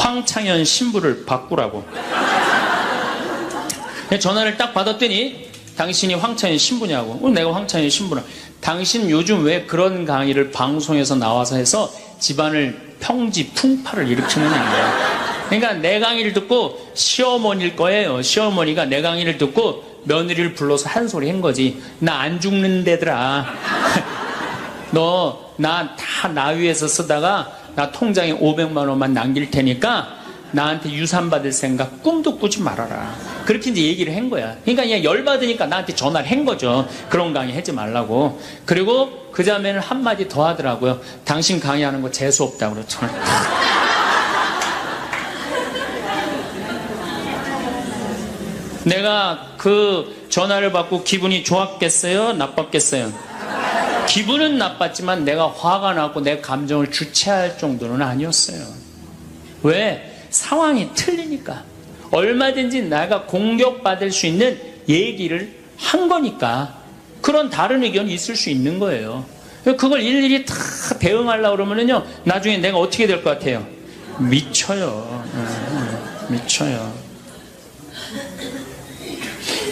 황창현 신부를 바꾸라고. 전화를 딱 받았더니 당신이 황창현 신부냐고. 내가 황창현 신부라. 당신 요즘 왜 그런 강의를 방송에서 나와서 해서 집안을 평지 풍파를 일으키느냐 거야. 그러니까 내 강의를 듣고 시어머니일 거예요. 시어머니가 내 강의를 듣고 며느리를 불러서 한 소리 한 거지. 나 안 죽는데더라. 너 나 위에서 쓰다가 나 통장에 500만 원만 남길 테니까 나한테 유산 받을 생각 꿈도 꾸지 말아라. 그렇게 이제 얘기를 한 거야. 그러니까 그냥 열받으니까 나한테 전화를 한 거죠. 그런 강의 하지 말라고. 그리고 그 자매는 한마디 더 하더라고요. 당신 강의하는 거 재수없다고 그러죠. 내가 그 전화를 받고 기분이 좋았겠어요? 나빴겠어요? 기분은 나빴지만 내가 화가 나고 내 감정을 주체할 정도는 아니었어요. 왜? 상황이 틀리니까. 얼마든지 내가 공격받을 수 있는 얘기를 한 거니까. 그런 다른 의견이 있을 수 있는 거예요. 그걸 일일이 다 대응하려고 그러면은요, 나중에 내가 어떻게 될 것 같아요? 미쳐요. 미쳐요.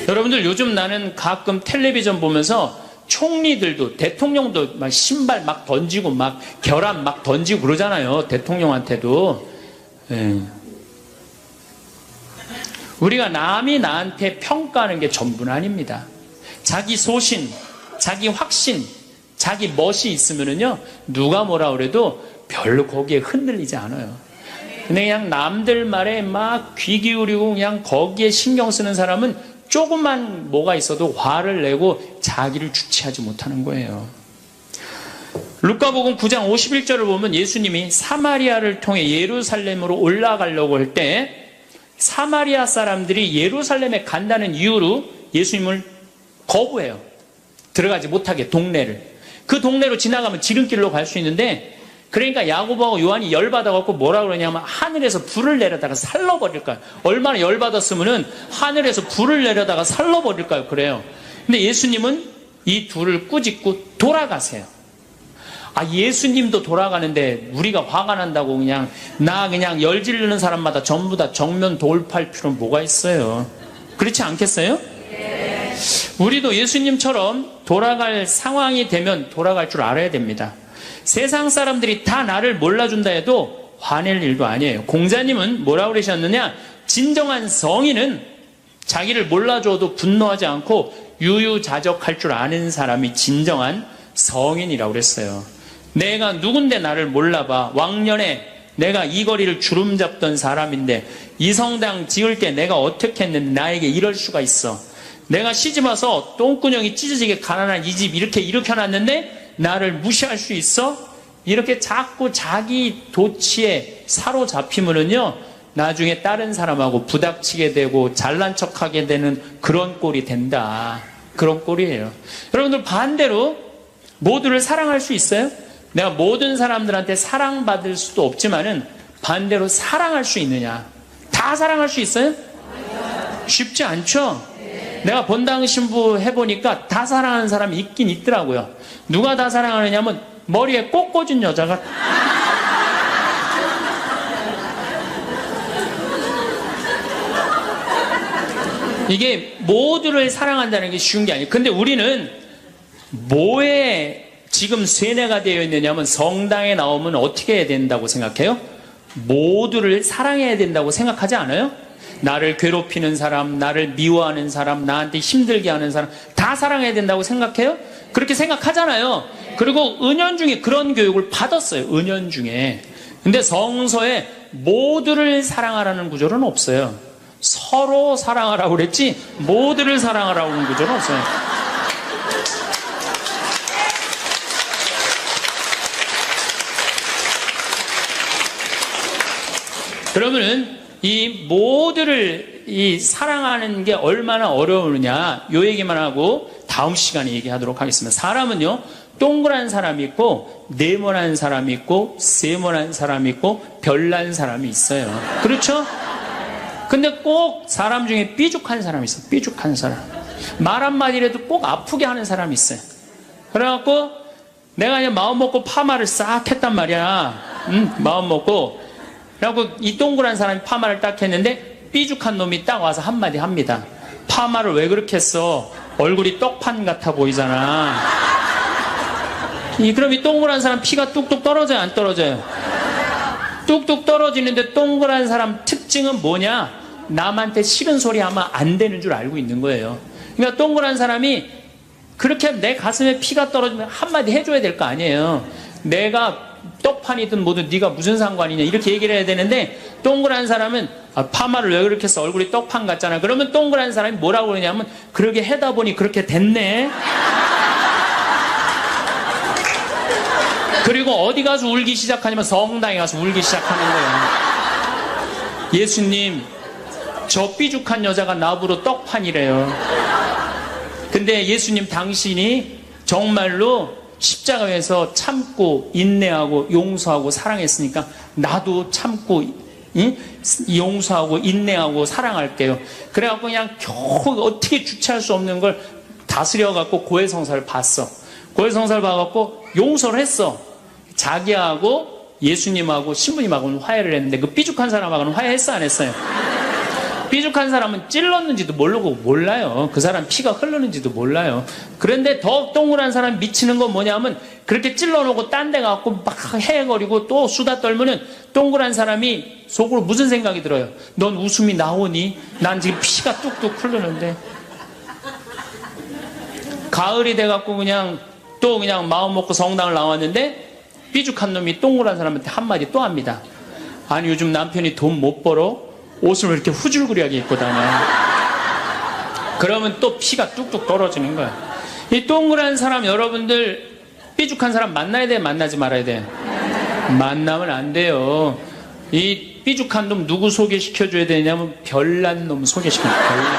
여러분들, 요즘 나는 가끔 텔레비전 보면서 총리들도, 대통령도 막 신발 막 던지고 막 결함 막 던지고 그러잖아요. 대통령한테도. 우리가 남이 나한테 평가하는 게 전부는 아닙니다. 자기 소신, 자기 확신, 자기 멋이 있으면은요, 누가 뭐라 그래도 별로 거기에 흔들리지 않아요. 근데 그냥 남들 말에 막 귀 기울이고 그냥 거기에 신경 쓰는 사람은 조금만 뭐가 있어도 화를 내고 자기를 주체하지 못하는 거예요. 루카복음 9장 51절을 보면 예수님이 사마리아를 통해 예루살렘으로 올라가려고 할 때 사마리아 사람들이 예루살렘에 간다는 이유로 예수님을 거부해요. 들어가지 못하게, 동네를. 그 동네로 지나가면 지름길로 갈 수 있는데, 그러니까 야고보하고 요한이 열받아갖고 뭐라 그러냐면 하늘에서 불을 내려다가 살러버릴까요? 얼마나 열받았으면은 하늘에서 불을 내려다가 살러버릴까요? 그래요. 근데 예수님은 이 둘을 꾸짖고 돌아가세요. 아, 예수님도 돌아가는데 우리가 화가 난다고 그냥 열 지르는 사람마다 전부 다 정면 돌파할 필요는 뭐가 있어요? 그렇지 않겠어요? 네. 우리도 예수님처럼 돌아갈 상황이 되면 돌아갈 줄 알아야 됩니다. 세상 사람들이 다 나를 몰라준다 해도 화낼 일도 아니에요. 공자님은 뭐라고 그러셨느냐? 진정한 성인은 자기를 몰라줘도 분노하지 않고 유유자적할 줄 아는 사람이 진정한 성인이라고 그랬어요. 내가 누군데 나를 몰라봐. 왕년에 내가 이 거리를 주름 잡던 사람인데 이 성당 지을 때 내가 어떻게 했는데 나에게 이럴 수가 있어. 내가 시집와서 똥구녕이 찢어지게 가난한 이 집 이렇게 일으켜놨는데 나를 무시할 수 있어? 이렇게 자꾸 자기 도치에 사로잡히면은요, 나중에 다른 사람하고 부닥치게 되고 잘난 척하게 되는 그런 꼴이 된다. 그런 꼴이에요. 여러분들, 반대로 모두를 사랑할 수 있어요? 내가 모든 사람들한테 사랑받을 수도 없지만은 반대로 사랑할 수 있느냐? 다 사랑할 수 있어요? 쉽지 않죠? 내가 본당 신부 해보니까 다 사랑하는 사람이 있긴 있더라고요. 누가 다 사랑하느냐면 머리에 꽃 꽂은 여자가 이게 모두를 사랑한다는 게 쉬운 게 아니에요. 근데 우리는 뭐에 지금 세뇌가 되어 있느냐면 성당에 나오면 어떻게 해야 된다고 생각해요? 모두를 사랑해야 된다고 생각하지 않아요? 나를 괴롭히는 사람, 나를 미워하는 사람, 나한테 힘들게 하는 사람 다 사랑해야 된다고 생각해요? 그렇게 생각하잖아요. 그리고 은연중에 그런 교육을 받았어요. 은연중에. 근데 성서에 모두를 사랑하라는 구절은 없어요. 서로 사랑하라고 그랬지 모두를 사랑하라고 하는 구절은 없어요. 그러면은 이 모두를 사랑하는 게 얼마나 어려우느냐, 요 얘기만 하고 다음 시간에 얘기하도록 하겠습니다. 사람은요, 동그란 사람이 있고 네모난 사람이 있고 세모난 사람이 있고 별난 사람이 있어요. 그렇죠? 근데 꼭 사람 중에 삐죽한 사람이 있어요. 삐죽한 사람. 말 한마디라도 꼭 아프게 하는 사람이 있어요. 그래갖고 내가 그냥 마음 먹고 파마를 싹 했단 말이야. 마음 먹고. 그래갖고 이 동그란 사람이 파마를 딱 했는데 삐죽한 놈이 딱 와서 한마디 합니다. 파마를 왜 그렇게 했어? 얼굴이 떡판 같아 보이잖아. 그럼 이 동그란 사람 피가 뚝뚝 떨어져요, 안 떨어져요? 뚝뚝 떨어지는데 동그란 사람 특징은 뭐냐? 남한테 싫은 소리 하면 안 되는 줄 알고 있는 거예요. 그러니까 동그란 사람이 그렇게 내 가슴에 피가 떨어지면 한마디 해줘야 될 거 아니에요. 내가 떡판이든 뭐든 네가 무슨 상관이냐 이렇게 얘기를 해야 되는데, 동그란 사람은 파마를 왜 그렇게 해서 얼굴이 떡판 같잖아. 그러면 동그란 사람이 뭐라고 그러냐면, 그러게 해다 보니 그렇게 됐네. 그리고 어디 가서 울기 시작하냐면 성당에 가서 울기 시작하는 거예요. 예수님, 저 삐죽한 여자가 나보러 떡판이래요. 근데 예수님, 당신이 정말로 십자가에서 참고 인내하고 용서하고 사랑했으니까 나도 참고 용서하고 인내하고 사랑할게요. 그래갖고 그냥 겨우 어떻게 주체할 수 없는 걸 다스려갖고 고해성사를 봤어. 고해성사를 봐갖고 용서를 했어. 자기하고 예수님하고 신부님하고는 화해를 했는데, 그 삐죽한 사람하고는 화해했어, 안 했어요? 삐죽한 사람은 찔렀는지도 모르고 몰라요. 그 사람 피가 흐르는지도 몰라요. 그런데 더 동그란 사람이 미치는 건 뭐냐면, 그렇게 찔러놓고 딴 데 가고 막 헤헤거리고 또 수다 떨면은 동그란 사람이 속으로 무슨 생각이 들어요? 넌 웃음이 나오니? 난 지금 피가 뚝뚝 흐르는데. 가을이 돼갖고 그냥 또 그냥 마음 먹고 성당을 나왔는데, 삐죽한 놈이 동그란 사람한테 한마디 또 합니다. 아니, 요즘 남편이 돈 못 벌어? 옷을 왜 이렇게 후줄그리하게 입고 다녀? 그러면 또 피가 뚝뚝 떨어지는 거야. 이 동그란 사람, 여러분들 삐죽한 사람 만나야 돼, 만나지 말아야 돼? 만나면 안 돼요. 이 삐죽한 놈 누구 소개시켜줘야 되냐면, 별난 놈 소개시켜줘야 돼. 별난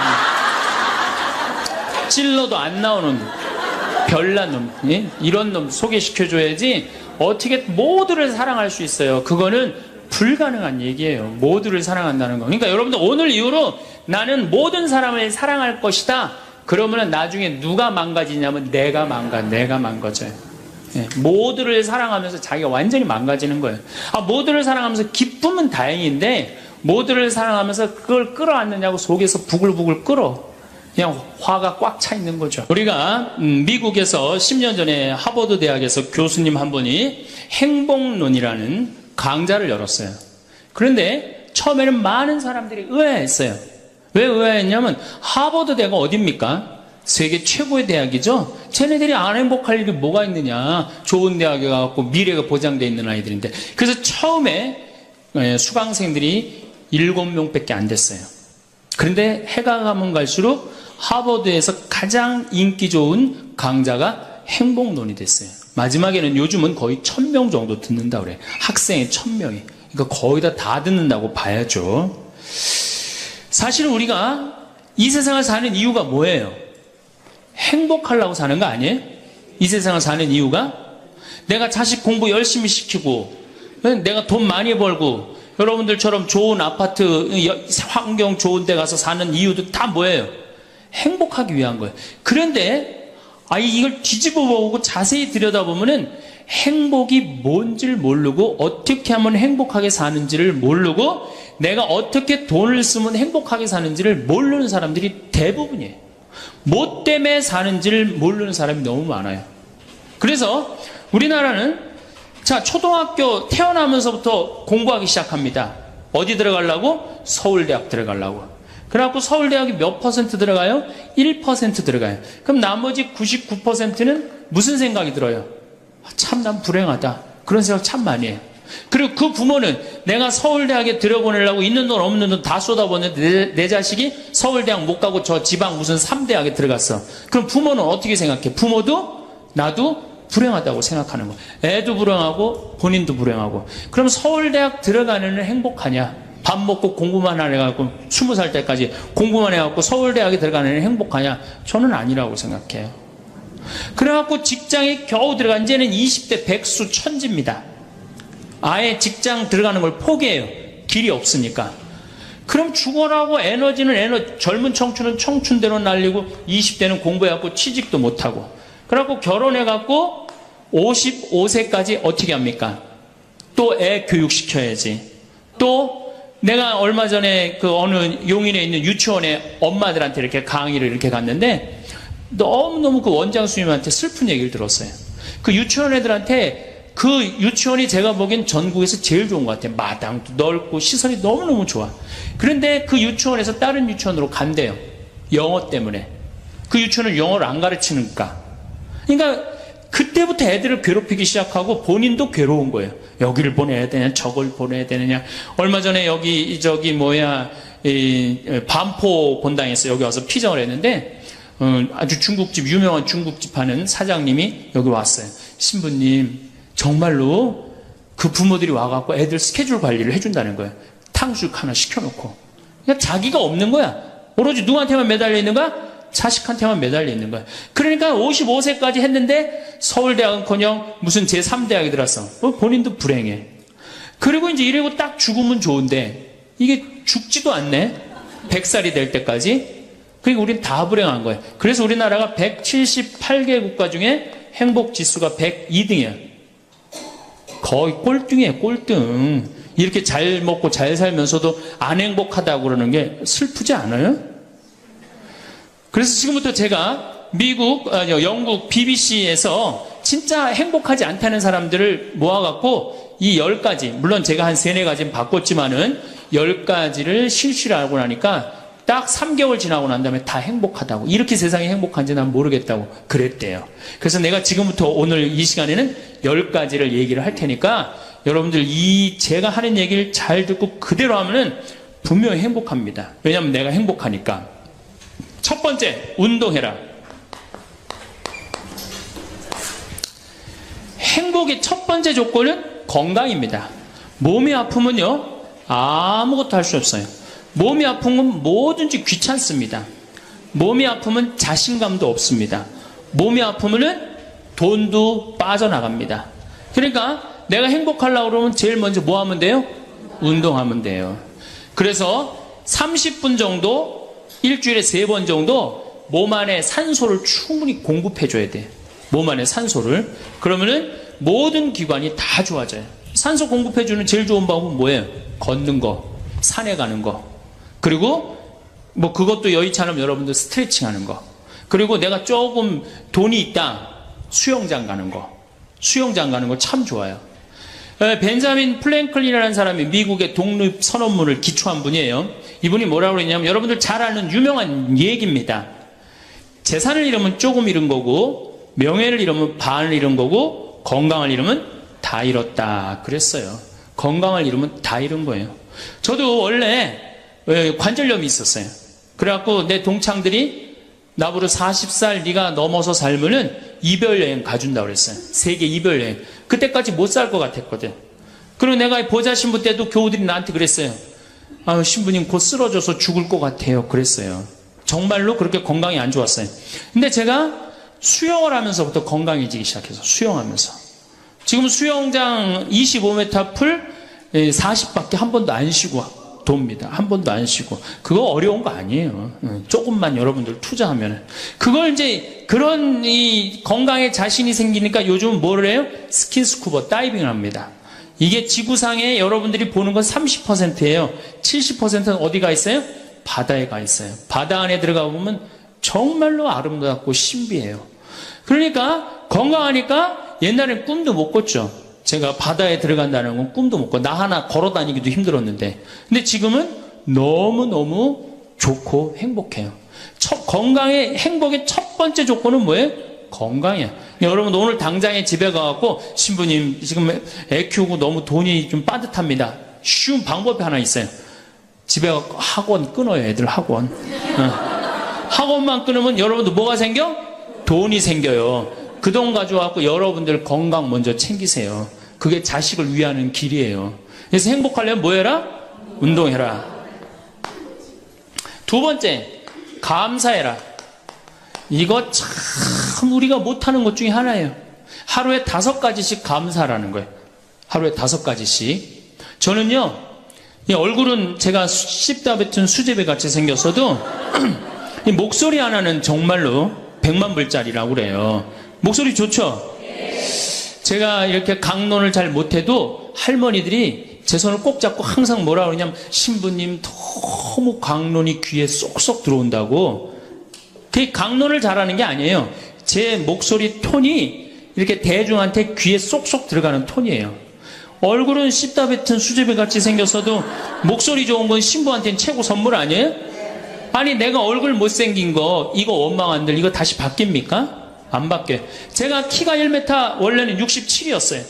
놈. 찔러도 안 나오는 놈. 별난 놈. 예? 이런 놈 소개시켜줘야지 어떻게 모두를 사랑할 수 있어요. 그거는 불가능한 얘기예요. 모두를 사랑한다는 거. 그러니까 여러분들, 오늘 이후로 나는 모든 사람을 사랑할 것이다. 그러면은 나중에 누가 망가지냐면 내가 망가져요. 예, 모두를 사랑하면서 자기가 완전히 망가지는 거예요. 모두를 사랑하면서 기쁨은 다행인데, 모두를 사랑하면서 그걸 끌어안느냐고 속에서 부글부글 끓어. 그냥 화가 꽉 차 있는 거죠. 우리가 미국에서 10년 전에 하버드 대학에서 교수님 한 분이 행복론이라는 강좌를 열었어요. 그런데 처음에는 많은 사람들이 의아했어요. 왜 의아했냐면, 하버드 대학은 어딥니까? 세계 최고의 대학이죠. 쟤네들이 안 행복할 일이 뭐가 있느냐. 좋은 대학에 가고 미래가 보장되어 있는 아이들인데. 그래서 처음에 수강생들이 7명밖에 안 됐어요. 그런데 해가 가면 갈수록 하버드에서 가장 인기 좋은 강좌가 행복론이 됐어요. 마지막에는 요즘은 거의 1000명 정도 듣는다 그래. 학생이 1000명이. 그러니까 거의 다 듣는다고 봐야죠. 사실 우리가 이 세상을 사는 이유가 뭐예요? 행복하려고 사는 거 아니에요? 이 세상을 사는 이유가? 내가 자식 공부 열심히 시키고, 내가 돈 많이 벌고, 여러분들처럼 좋은 아파트, 환경 좋은 데 가서 사는 이유도 다 뭐예요? 행복하기 위한 거예요. 그런데 이걸 뒤집어 보고 자세히 들여다보면은, 행복이 뭔지를 모르고 어떻게 하면 행복하게 사는지를 모르고 내가 어떻게 돈을 쓰면 행복하게 사는지를 모르는 사람들이 대부분이에요. 뭐 때문에 사는지를 모르는 사람이 너무 많아요. 그래서 우리나라는 초등학교 태어나면서부터 공부하기 시작합니다. 어디 들어가려고? 서울대학 들어가려고. 그래갖고 서울대학이 몇 퍼센트 들어가요? 1% 들어가요. 그럼 나머지 99%는 무슨 생각이 들어요? 참 난 불행하다. 그런 생각 참 많이 해요. 그리고 그 부모는 내가 서울대학에 들어보내려고 있는 돈 없는 돈 다 쏟아붓는데 내 자식이 서울대학 못 가고 저 지방 무슨 3대학에 들어갔어. 그럼 부모는 어떻게 생각해? 부모도 나도 불행하다고 생각하는 거예요. 애도 불행하고 본인도 불행하고. 그럼 서울대학 들어가는 애는 행복하냐? 밥 먹고 공부만 해갖고 20살 때까지 공부만 해갖고 서울대학에 들어가는 애는 행복하냐? 저는 아니라고 생각해요. 그래갖고 직장에 겨우 들어간 이제는 20대 백수 천지입니다. 아예 직장 들어가는 걸 포기해요. 길이 없으니까. 그럼 죽어라고 에너지는 젊은 청춘은 청춘대로 날리고 20대는 공부해갖고 취직도 못하고. 그래갖고 결혼해갖고 55세까지 어떻게 합니까? 또 애 교육시켜야지. 또 내가 얼마 전에 그 어느 용인에 있는 유치원에 엄마들한테 이렇게 강의를 이렇게 갔는데 너무너무 그 원장 선생님한테 슬픈 얘기를 들었어요. 그 유치원 애들한테 그 유치원이 제가 보기엔 전국에서 제일 좋은 것 같아요. 마당도 넓고 시설이 너무너무 좋아. 그런데 그 유치원에서 다른 유치원으로 간대요. 영어 때문에. 그 유치원은 영어를 안 가르치니까. 그러니까 그때부터 애들을 괴롭히기 시작하고 본인도 괴로운 거예요. 여기를 보내야 되냐, 저걸 보내야 되느냐. 얼마 전에 여기 반포 본당에서 여기 와서 피정을 했는데 아주 중국집, 유명한 중국집 하는 사장님이 여기 왔어요. 신부님, 정말로 그 부모들이 와갖고 애들 스케줄 관리를 해준다는 거예요. 탕수육 하나 시켜놓고. 그냥 자기가 없는 거야. 오로지 누구한테만 매달려 있는 거야? 자식한테만 매달려 있는 거야. 그러니까 55세까지 했는데 서울대학은커녕 무슨 제3대학에 들어왔어. 본인도 불행해. 그리고 이제 이러고 딱 죽으면 좋은데 이게 죽지도 않네. 100살이 될 때까지. 그러니까 우린 다 불행한 거예요. 그래서 우리나라가 178개 국가 중에 행복 지수가 102등이야. 거의 꼴등이에요, 꼴등. 이렇게 잘 먹고 잘 살면서도 안 행복하다고 그러는 게 슬프지 않아요? 그래서 지금부터 제가 영국 BBC에서 진짜 행복하지 않다는 사람들을 모아갖고 이 10가지, 물론 제가 한 3, 4가지는 바꿨지만은 10가지를 실시를 하고 나니까 딱 3개월 지나고 난 다음에 다 행복하다고. 이렇게 세상이 행복한지 난 모르겠다고 그랬대요. 그래서 내가 지금부터 오늘 이 시간에는 10가지를 얘기를 할 테니까 여러분들 제가 하는 얘기를 잘 듣고 그대로 하면은 분명히 행복합니다. 왜냐하면 내가 행복하니까. 첫 번째, 운동해라. 행복의 첫 번째 조건은 건강입니다. 몸이 아프면요, 아무것도 할 수 없어요. 몸이 아픈 건 뭐든지 귀찮습니다. 몸이 아프면 자신감도 없습니다. 몸이 아프면은 돈도 빠져나갑니다. 그러니까 내가 행복하려고 그러면 제일 먼저 뭐 하면 돼요? 운동하면 돼요. 그래서 30분 정도 일주일에 3번 정도 몸 안에 산소를 충분히 공급해줘야 돼. 몸 안에 산소를. 그러면은 모든 기관이 다 좋아져요. 산소 공급해주는 제일 좋은 방법은 뭐예요? 걷는 거, 산에 가는 거. 그리고 뭐 그것도 여의치 않으면 여러분들 스트레칭 하는 거. 그리고 내가 조금 돈이 있다. 수영장 가는 거. 수영장 가는 거 참 좋아요. 벤자민 플랭클린이라는 사람이 미국의 독립선언문을 기초한 분이에요. 이분이 뭐라고 그랬냐면 여러분들 잘 아는 유명한 얘기입니다. 재산을 잃으면 조금 잃은 거고 명예를 잃으면 반을 잃은 거고 건강을 잃으면 다 잃었다 그랬어요. 건강을 잃으면 다 잃은 거예요. 저도 원래 관절염이 있었어요. 그래갖고 내 동창들이 나보고 40살 네가 넘어서 살면은 이별여행 가준다고 그랬어요. 세계 이별여행. 그때까지 못 살 것 같았거든. 그리고 내가 보자 신부 때도 교우들이 나한테 그랬어요. 신부님 곧 쓰러져서 죽을 것 같아요. 그랬어요. 정말로 그렇게 건강이 안 좋았어요. 근데 제가 수영을 하면서부터 건강해지기 시작해서 수영하면서 지금 수영장 25m 풀 40밖에 한 번도 안 쉬고 돕니다. 한 번도 안 쉬고. 그거 어려운 거 아니에요. 조금만 여러분들 투자하면. 그걸 이제 그런 이 건강에 자신이 생기니까 요즘 뭐를 해요? 스킨스쿠버 다이빙을 합니다. 이게 지구상에 여러분들이 보는 건 30%예요. 70%는 어디 가 있어요? 바다에 가 있어요. 바다 안에 들어가 보면 정말로 아름답고 신비해요. 그러니까 건강하니까 옛날엔 꿈도 못 꿨죠. 제가 바다에 들어간다는 건 꿈도 못 꿔. 나 하나 걸어 다니기도 힘들었는데. 근데 지금은 너무너무 좋고 행복해요. 건강의 행복의 첫 번째 조건은 뭐예요? 건강이야. 여러분 오늘 당장에 집에 가갖고 신부님 지금 애 키우고 너무 돈이 좀 빠듯합니다. 쉬운 방법이 하나 있어요. 집에 가서 학원 끊어요. 애들 학원. 학원만 끊으면 여러분들 뭐가 생겨? 돈이 생겨요. 그 돈 가져와서 여러분들 건강 먼저 챙기세요. 그게 자식을 위하는 길이에요. 그래서 행복하려면 뭐 해라? 운동해라. 두 번째, 감사해라. 이거 참 우리가 못하는 것 중에 하나예요. 하루에 5가지씩 감사라는 거예요. 하루에 5가지씩. 저는요, 이 얼굴은 제가 씹다 뱉은 수제비 같이 생겼어도 이 목소리 하나는 정말로 100만 불짜리라고 그래요. 목소리 좋죠? 제가 이렇게 강론을 잘 못해도 할머니들이 제 손을 꼭 잡고 항상 뭐라 그러냐면 신부님 너무 강론이 귀에 쏙쏙 들어온다고. 그 강론을 잘하는 게 아니에요. 제 목소리 톤이 이렇게 대중한테 귀에 쏙쏙 들어가는 톤이에요. 얼굴은 씹다 뱉은 수제비 같이 생겼어도 목소리 좋은 건 신부한테는 최고 선물 아니에요? 아니 내가 얼굴 못생긴 거 이거 원망한들 이거 다시 바뀝니까? 안 바뀌어요. 제가 키가 1m 원래는 67이었어요.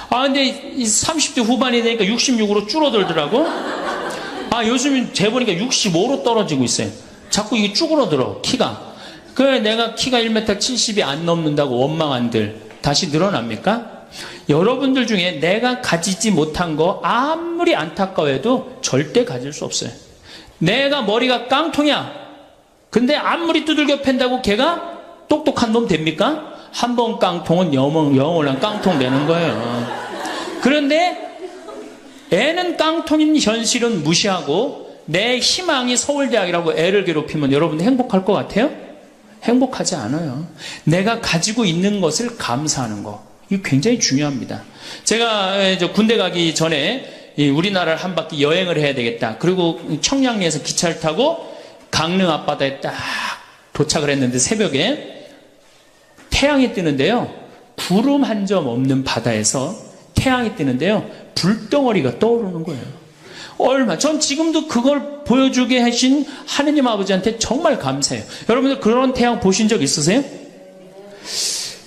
근데 30대 후반이 되니까 66으로 줄어들더라고. 요즘은 재보니까 65로 떨어지고 있어요. 자꾸 이게 쭈그러들어 키가. 그래 내가 키가 1m 70이 안 넘는다고 원망한들 다시 늘어납니까? 여러분들 중에 내가 가지지 못한 거 아무리 안타까워해도 절대 가질 수 없어요. 내가 머리가 깡통이야. 근데 아무리 두들겨 팬다고 걔가 똑똑한 놈 됩니까? 한 번 깡통은 영원한 깡통 되는 거예요. 그런데 애는 깡통인 현실은 무시하고 내 희망이 서울대학이라고 애를 괴롭히면 여러분 행복할 것 같아요? 행복하지 않아요. 내가 가지고 있는 것을 감사하는 거. 이거 굉장히 중요합니다. 제가 군대 가기 전에 우리나라를 한 바퀴 여행을 해야 되겠다. 그리고 청량리에서 기차를 타고 강릉 앞바다에 딱 도착을 했는데 새벽에 태양이 뜨는데요. 구름 한 점 없는 바다에서 태양이 뜨는데요. 불덩어리가 떠오르는 거예요. 전 지금도 그걸 보여주게 하신 하느님 아버지한테 정말 감사해요. 여러분들 그런 태양 보신 적 있으세요?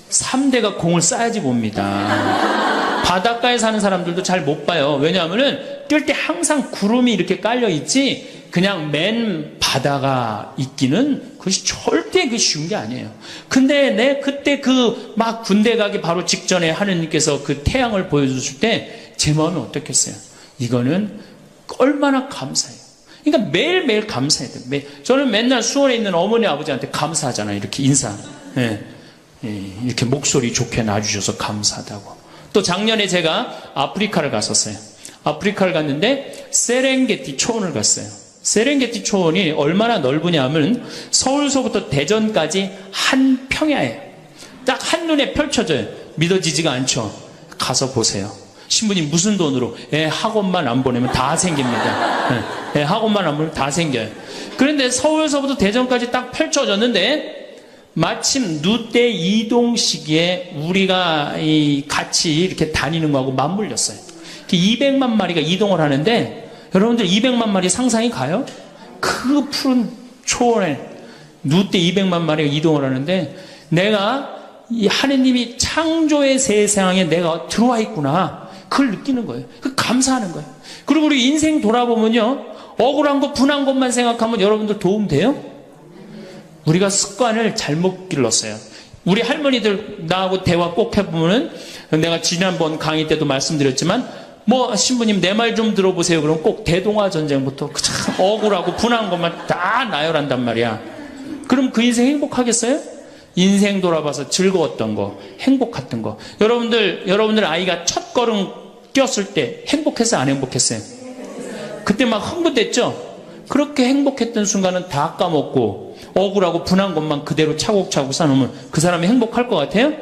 3대가 공을 쌓아야지 봅니다. 바닷가에 사는 사람들도 잘 못 봐요. 왜냐하면은 뜰 때 항상 구름이 이렇게 깔려 있지 그냥 맨 바다가 있기는 그것이 절대 쉬운 게 아니에요. 근데 내 그때 막 군대 가기 바로 직전에 하느님께서 그 태양을 보여주실 때 제 마음이 어떻겠어요? 이거는 얼마나 감사해요. 그러니까 매일매일 감사해야 돼요. 저는 맨날 수원에 있는 어머니 아버지한테 감사하잖아요. 이렇게 인사. 이렇게 목소리 좋게 놔주셔서 감사하다고. 또 작년에 제가 아프리카를 갔었어요. 아프리카를 갔는데 세렝게티 초원을 갔어요. 세렝게티 초원이 얼마나 넓으냐 하면 서울서부터 대전까지 한 평야예요. 딱 한눈에 펼쳐져요. 믿어지지가 않죠. 가서 보세요. 신부님 무슨 돈으로? 학원만 안 보내면 다 생깁니다. 학원만 안 보내면 다 생겨요. 그런데 서울서부터 대전까지 딱 펼쳐졌는데 마침 누때 이동 시기에 우리가 같이 이렇게 다니는 거하고 맞물렸어요. 200만 마리가 이동을 하는데 여러분들 200만 마리 상상이 가요? 그 푸른 초원에 누때 200만 마리가 이동을 하는데 내가 이 하느님이 창조의 세상에 내가 들어와 있구나. 그걸 느끼는 거예요. 감사하는 거예요. 그리고 우리 인생 돌아보면요. 억울한 거, 분한 것만 생각하면 여러분들 도움 돼요? 우리가 습관을 잘못 길렀어요. 우리 할머니들 나하고 대화 꼭 해보면은 내가 지난번 강의 때도 말씀드렸지만 신부님 내 말 좀 들어보세요. 그럼 꼭 대동아 전쟁부터 참 억울하고 분한 것만 다 나열한단 말이야. 그럼 그 인생 행복하겠어요? 인생 돌아봐서 즐거웠던 거, 행복했던 거. 여러분들 아이가 첫 걸음 뛰었을 때 행복했어요? 안 행복했어요? 그때 막 흥분됐죠? 그렇게 행복했던 순간은 다 까먹고 억울하고 분한 것만 그대로 차곡차곡 쌓아놓으면 그 사람이 행복할 것 같아요?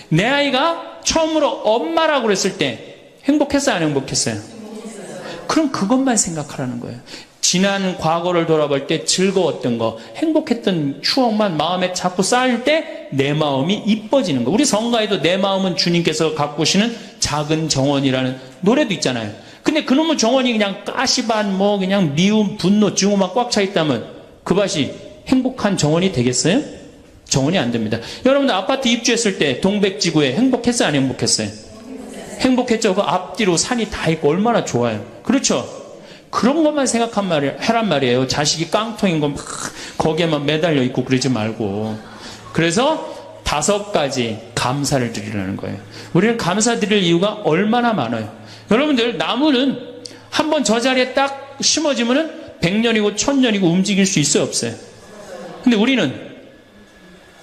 내 아이가 처음으로 엄마라고 그랬을 때 행복했어요? 안 행복했어요? 그럼 그것만 생각하라는 거예요. 지난 과거를 돌아볼 때 즐거웠던 거, 행복했던 추억만 마음에 자꾸 쌓일 때 내 마음이 이뻐지는 거. 우리 성가에도 내 마음은 주님께서 가꾸시는 작은 정원이라는 노래도 있잖아요. 근데 그놈의 정원이 그냥 가시반 그냥 미움, 분노, 증오만 꽉 차 있다면 그 밭이 행복한 정원이 되겠어요? 정원이 안 됩니다. 여러분들 아파트 입주했을 때 동백지구에 행복했어요? 안 행복했어요? 행복했죠. 그 앞뒤로 산이 다 있고 얼마나 좋아요. 그렇죠? 그런 것만 하란 말이에요. 자식이 깡통인 거 막 거기에만 매달려 있고 그러지 말고. 그래서 5가지 감사를 드리라는 거예요. 우리는 감사드릴 이유가 얼마나 많아요. 여러분들 나무는 한번 저 자리에 딱 심어지면은 100년이고 1000년이고 움직일 수 있어요? 없어요? 근데 우리는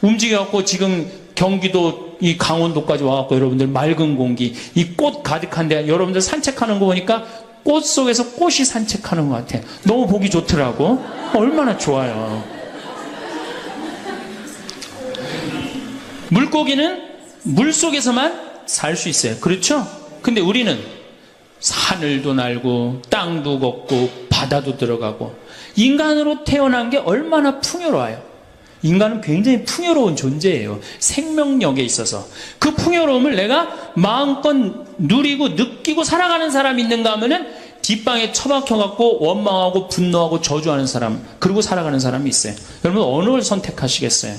움직여갖고 지금 경기도 이 강원도까지 와갖고 여러분들 맑은 공기, 이 꽃 가득한데 여러분들 산책하는 거 보니까 꽃 속에서 꽃이 산책하는 것 같아요. 너무 보기 좋더라고. 얼마나 좋아요. 물고기는 물 속에서만 살 수 있어요. 그렇죠? 근데 우리는 하늘도 날고 땅도 걷고 바다도 들어가고 인간으로 태어난 게 얼마나 풍요로워요. 인간은 굉장히 풍요로운 존재예요. 생명력에 있어서. 그 풍요로움을 내가 마음껏 누리고 느끼고 살아가는 사람이 있는가 하면은 뒷방에 처박혀갖고 원망하고 분노하고 저주하는 사람, 그러고 살아가는 사람이 있어요. 여러분 어느 걸 선택하시겠어요?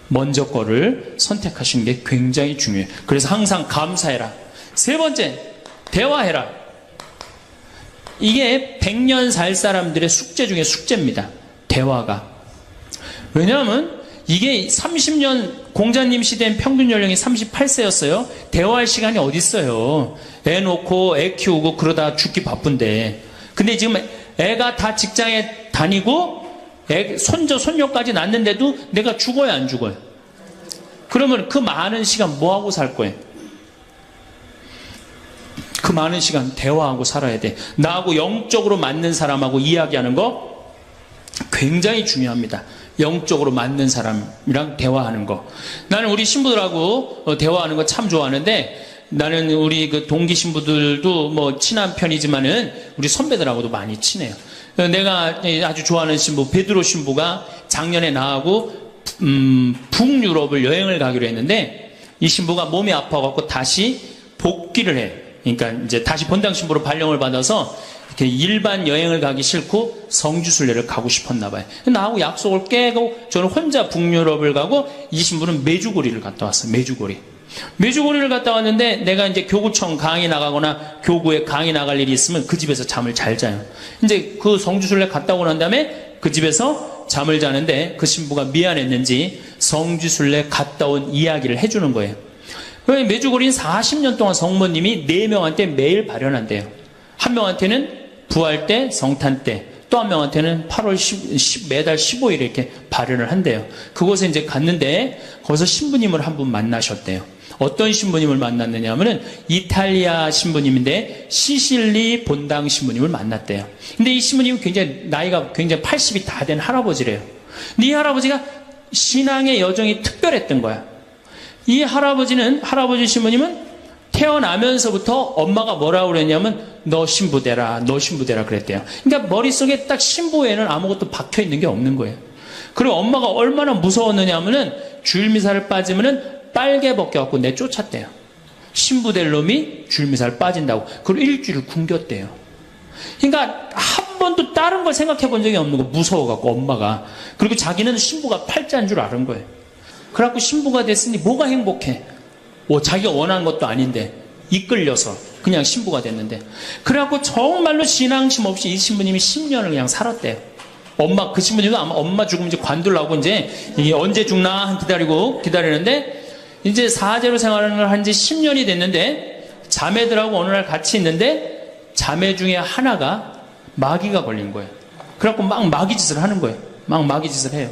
먼저 거를 선택하시는 게 굉장히 중요해요. 그래서 항상 감사해라. 세 번째, 대화해라. 이게 100년 살 사람들의 숙제 중에 숙제입니다. 대화가. 왜냐하면 이게 30년 공자님 시대엔 평균 연령이 38세였어요. 대화할 시간이 어디 있어요. 애 놓고 애 키우고 그러다 죽기 바쁜데. 근데 지금 애가 다 직장에 다니고 손자 손녀까지 낳는데도 내가 죽어요 안 죽어요? 그러면 그 많은 시간 뭐하고 살 거예요? 그 많은 시간 대화하고 살아야 돼. 나하고 영적으로 맞는 사람하고 이야기하는 거 굉장히 중요합니다. 영적으로 맞는 사람이랑 대화하는 거. 나는 우리 신부들하고 대화하는 거 참 좋아하는데, 나는 우리 그 동기 신부들도 뭐 친한 편이지만은 우리 선배들하고도 많이 친해요. 내가 아주 좋아하는 신부 베드로 신부가 작년에 나하고 북유럽을 여행을 가기로 했는데, 이 신부가 몸이 아파갖고 다시 복귀를 해. 그러니까 이제 다시 본당 신부로 발령을 받아서 이렇게 일반 여행을 가기 싫고 성지순례를 가고 싶었나 봐요. 나하고 약속을 깨고 저는 혼자 북유럽을 가고, 이 신부는 메주고리를 갔다 왔어요. 메주고리를 갔다 왔는데, 내가 이제 교구청 강의 나가거나 교구에 강의 나갈 일이 있으면 그 집에서 잠을 잘 자요. 이제 그 성지순례 갔다 오고 난 다음에 그 집에서 잠을 자는데, 그 신부가 미안했는지 성지순례 갔다 온 이야기를 해주는 거예요. 메주고리는 40년 동안 성모님이 4명한테 매일 발현한대요. 한 명한테는 부활 때, 성탄 때, 또 한 명한테는 8월 매달 15일에 이렇게 발현을 한대요. 그곳에 이제 갔는데, 거기서 신부님을 한 분 만나셨대요. 어떤 신부님을 만났느냐 하면은 이탈리아 신부님인데 시실리 본당 신부님을 만났대요. 근데 이 신부님은 굉장히 나이가 굉장히 80이 다 된 할아버지래요. 근데 이 할아버지가 신앙의 여정이 특별했던 거야. 이 할아버지 신부님은 태어나면서부터 엄마가 뭐라고 그랬냐면 너 신부 되라 그랬대요. 그러니까 머릿속에 딱 신부 외에는 아무것도 박혀있는 게 없는 거예요. 그리고 엄마가 얼마나 무서웠느냐 하면은 주일미사를 빠지면은 빨개 벗겨갖고 내쫓았대요. 신부 될 놈이 주일미사를 빠진다고. 그리고 일주일 굶겼대요. 그러니까 한 번도 다른 걸 생각해 본 적이 없는 거, 무서워갖고 엄마가. 그리고 자기는 신부가 팔자인 줄 아는 거예요. 그래갖고 신부가 됐으니 뭐가 행복해? 자기가 원하는 것도 아닌데 이끌려서 그냥 신부가 됐는데, 그래갖고 정말로 신앙심 없이 이 신부님이 10년을 그냥 살았대요. 그 신부님도 아마 엄마 죽으면 이제 관두려고 이제 이게 언제 죽나 기다리는데, 이제 사제로 생활을 한 지 10년이 됐는데, 자매들하고 어느 날 같이 있는데 자매 중에 하나가 마귀가 걸린 거예요. 그래갖고 막 마귀짓을 하는 거예요. 막 마귀짓을 해요.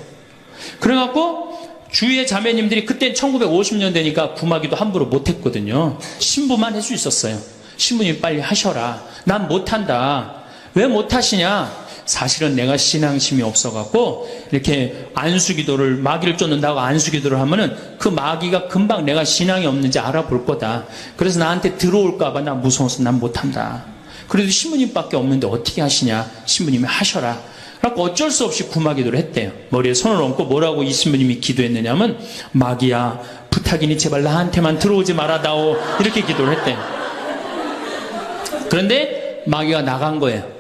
그래갖고 주위의 자매님들이, 그때 1950년 되니까 구마기도 함부로 못했거든요. 신부만 할 수 있었어요. 신부님 빨리 하셔라. 난 못한다. 왜 못하시냐? 사실은 내가 신앙심이 없어갖고 이렇게 안수기도를, 마귀를 쫓는다고 안수기도를 하면은 그 마귀가 금방 내가 신앙이 없는지 알아볼 거다. 그래서 나한테 들어올까봐 나 무서워서 난 못한다. 그래도 신부님밖에 없는데 어떻게 하시냐? 신부님이 하셔라. 그래서 어쩔 수 없이 구마기도를 했대요. 머리에 손을 얹고 뭐라고 이 신부님이 기도했느냐면, 마귀야 부탁이니 제발 나한테만 들어오지 말아다오, 이렇게 기도를 했대요. 그런데 마귀가 나간 거예요.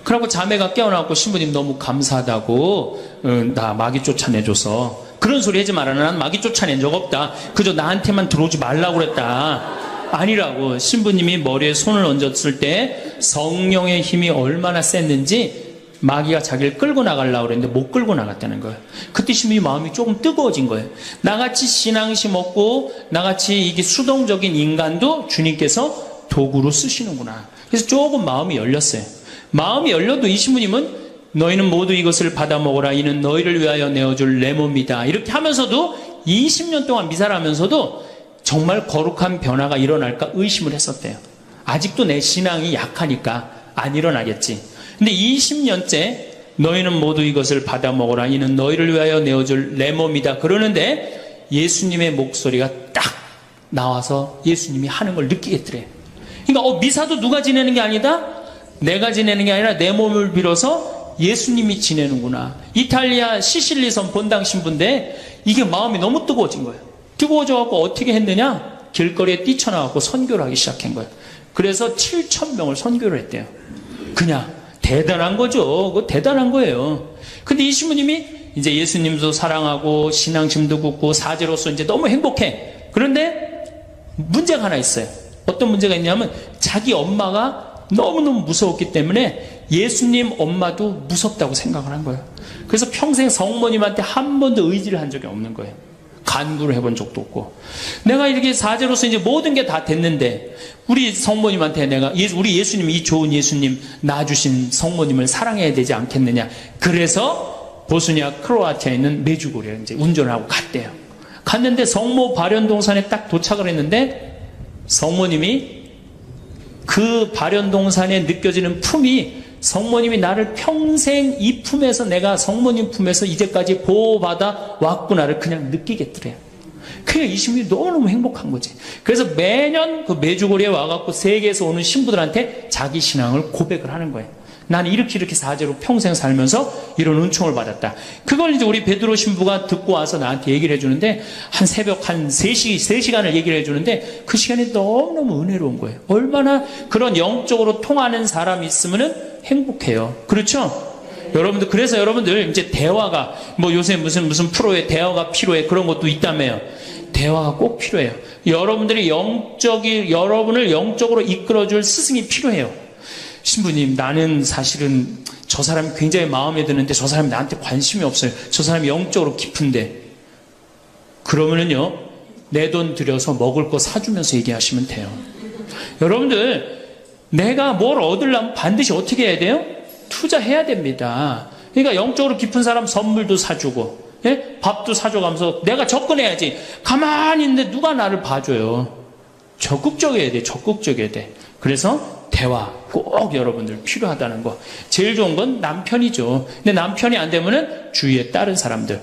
그러고 자매가 깨어나고, 신부님 너무 감사하다고, 나 마귀 쫓아내줘서. 그런 소리 하지 마라. 난 마귀 쫓아낸 적 없다. 그저 나한테만 들어오지 말라고 그랬다. 아니라고. 신부님이 머리에 손을 얹었을 때 성령의 힘이 얼마나 셌는지 마귀가 자기를 끌고 나가려고 그랬는데 못 끌고 나갔다는 거예요. 그때 신부님 마음이 조금 뜨거워진 거예요. 나같이 신앙심 없고 나같이 이게 수동적인 인간도 주님께서 도구로 쓰시는구나. 그래서 조금 마음이 열렸어요. 마음이 열려도 이 신부님은 너희는 모두 이것을 받아 먹어라. 이는 너희를 위하여 내어줄 내 몸이다. 이렇게 하면서도 20년 동안 미사를 하면서도 정말 거룩한 변화가 일어날까 의심을 했었대요. 아직도 내 신앙이 약하니까 안 일어나겠지. 근데 20년째 너희는 모두 이것을 받아 먹어라. 이는 너희를 위하여 내어줄 내 몸이다. 그러는데 예수님의 목소리가 딱 나와서 예수님이 하는 걸 느끼겠더래. 그러니까 미사도 누가 지내는 게 아니다? 내가 지내는 게 아니라 내 몸을 빌어서 예수님이 지내는구나. 이탈리아 시실리 섬 본당 신부인데 이게 마음이 너무 뜨거워진 거예요. 뜨거워져갖고 어떻게 했느냐? 길거리에 뛰쳐나가고 선교를 하기 시작한 거예요. 그래서 7,000명을 선교를 했대요. 그냥 대단한 거죠. 그거 대단한 거예요. 근데 이 신부님이 이제 예수님도 사랑하고 신앙심도 굳고 사제로서 이제 너무 행복해. 그런데 문제가 하나 있어요. 어떤 문제가 있냐면 자기 엄마가 너무너무 무서웠기 때문에 예수님 엄마도 무섭다고 생각을 한 거예요. 그래서 평생 성모님한테 한 번도 의지를 한 적이 없는 거예요. 간구를 해본 적도 없고. 내가 이렇게 사제로서 이제 모든 게 다 됐는데 우리 성모님한테 내가 우리 예수님, 이 좋은 예수님 낳아주신 성모님을 사랑해야 되지 않겠느냐. 그래서 보스니아 크로아티아에 있는 메주고리에 이제 운전을 하고 갔대요. 갔는데 성모 발현동산에 딱 도착을 했는데 성모님이 그 발현동산에 느껴지는 품이 성모님이 나를 평생 이 품에서 내가 성모님 품에서 이제까지 보호받아 왔구나를 그냥 느끼겠더래요. 그러니까 이 신부님이 너무너무 행복한 거지. 그래서 매년 그 메주고리에 와갖고 세계에서 오는 신부들한테 자기 신앙을 고백을 하는 거예요. 나는 이렇게 사제로 평생 살면서 이런 은총을 받았다. 그걸 이제 우리 베드로 신부가 듣고 와서 나한테 얘기를 해주는데 한 새벽 한 3시간을 얘기를 해주는데 그 시간이 너무너무 은혜로운 거예요. 얼마나 그런 영적으로 통하는 사람이 있으면은 행복해요. 그렇죠? 여러분들, 그래서 여러분들 이제 대화가 뭐 요새 무슨 프로에 대화가 필요해 그런 것도 있다며요. 대화가 꼭 필요해요. 여러분을 영적으로 이끌어줄 스승이 필요해요. 신부님, 나는 사실은 저 사람이 굉장히 마음에 드는데 저 사람이 나한테 관심이 없어요. 저 사람이 영적으로 깊은데. 그러면은요, 내 돈 들여서 먹을 거 사주면서 얘기하시면 돼요. 여러분들, 내가 뭘 얻으려면 반드시 어떻게 해야 돼요? 투자해야 됩니다. 그러니까 영적으로 깊은 사람 선물도 사주고, 예? 밥도 사줘가면서 내가 접근해야지. 가만히 있는데 누가 나를 봐줘요. 적극적이어야 돼. 적극적이어야 돼. 그래서 대화 꼭 여러분들 필요하다는 거. 제일 좋은 건 남편이죠. 근데 남편이 안 되면은 주위에 다른 사람들,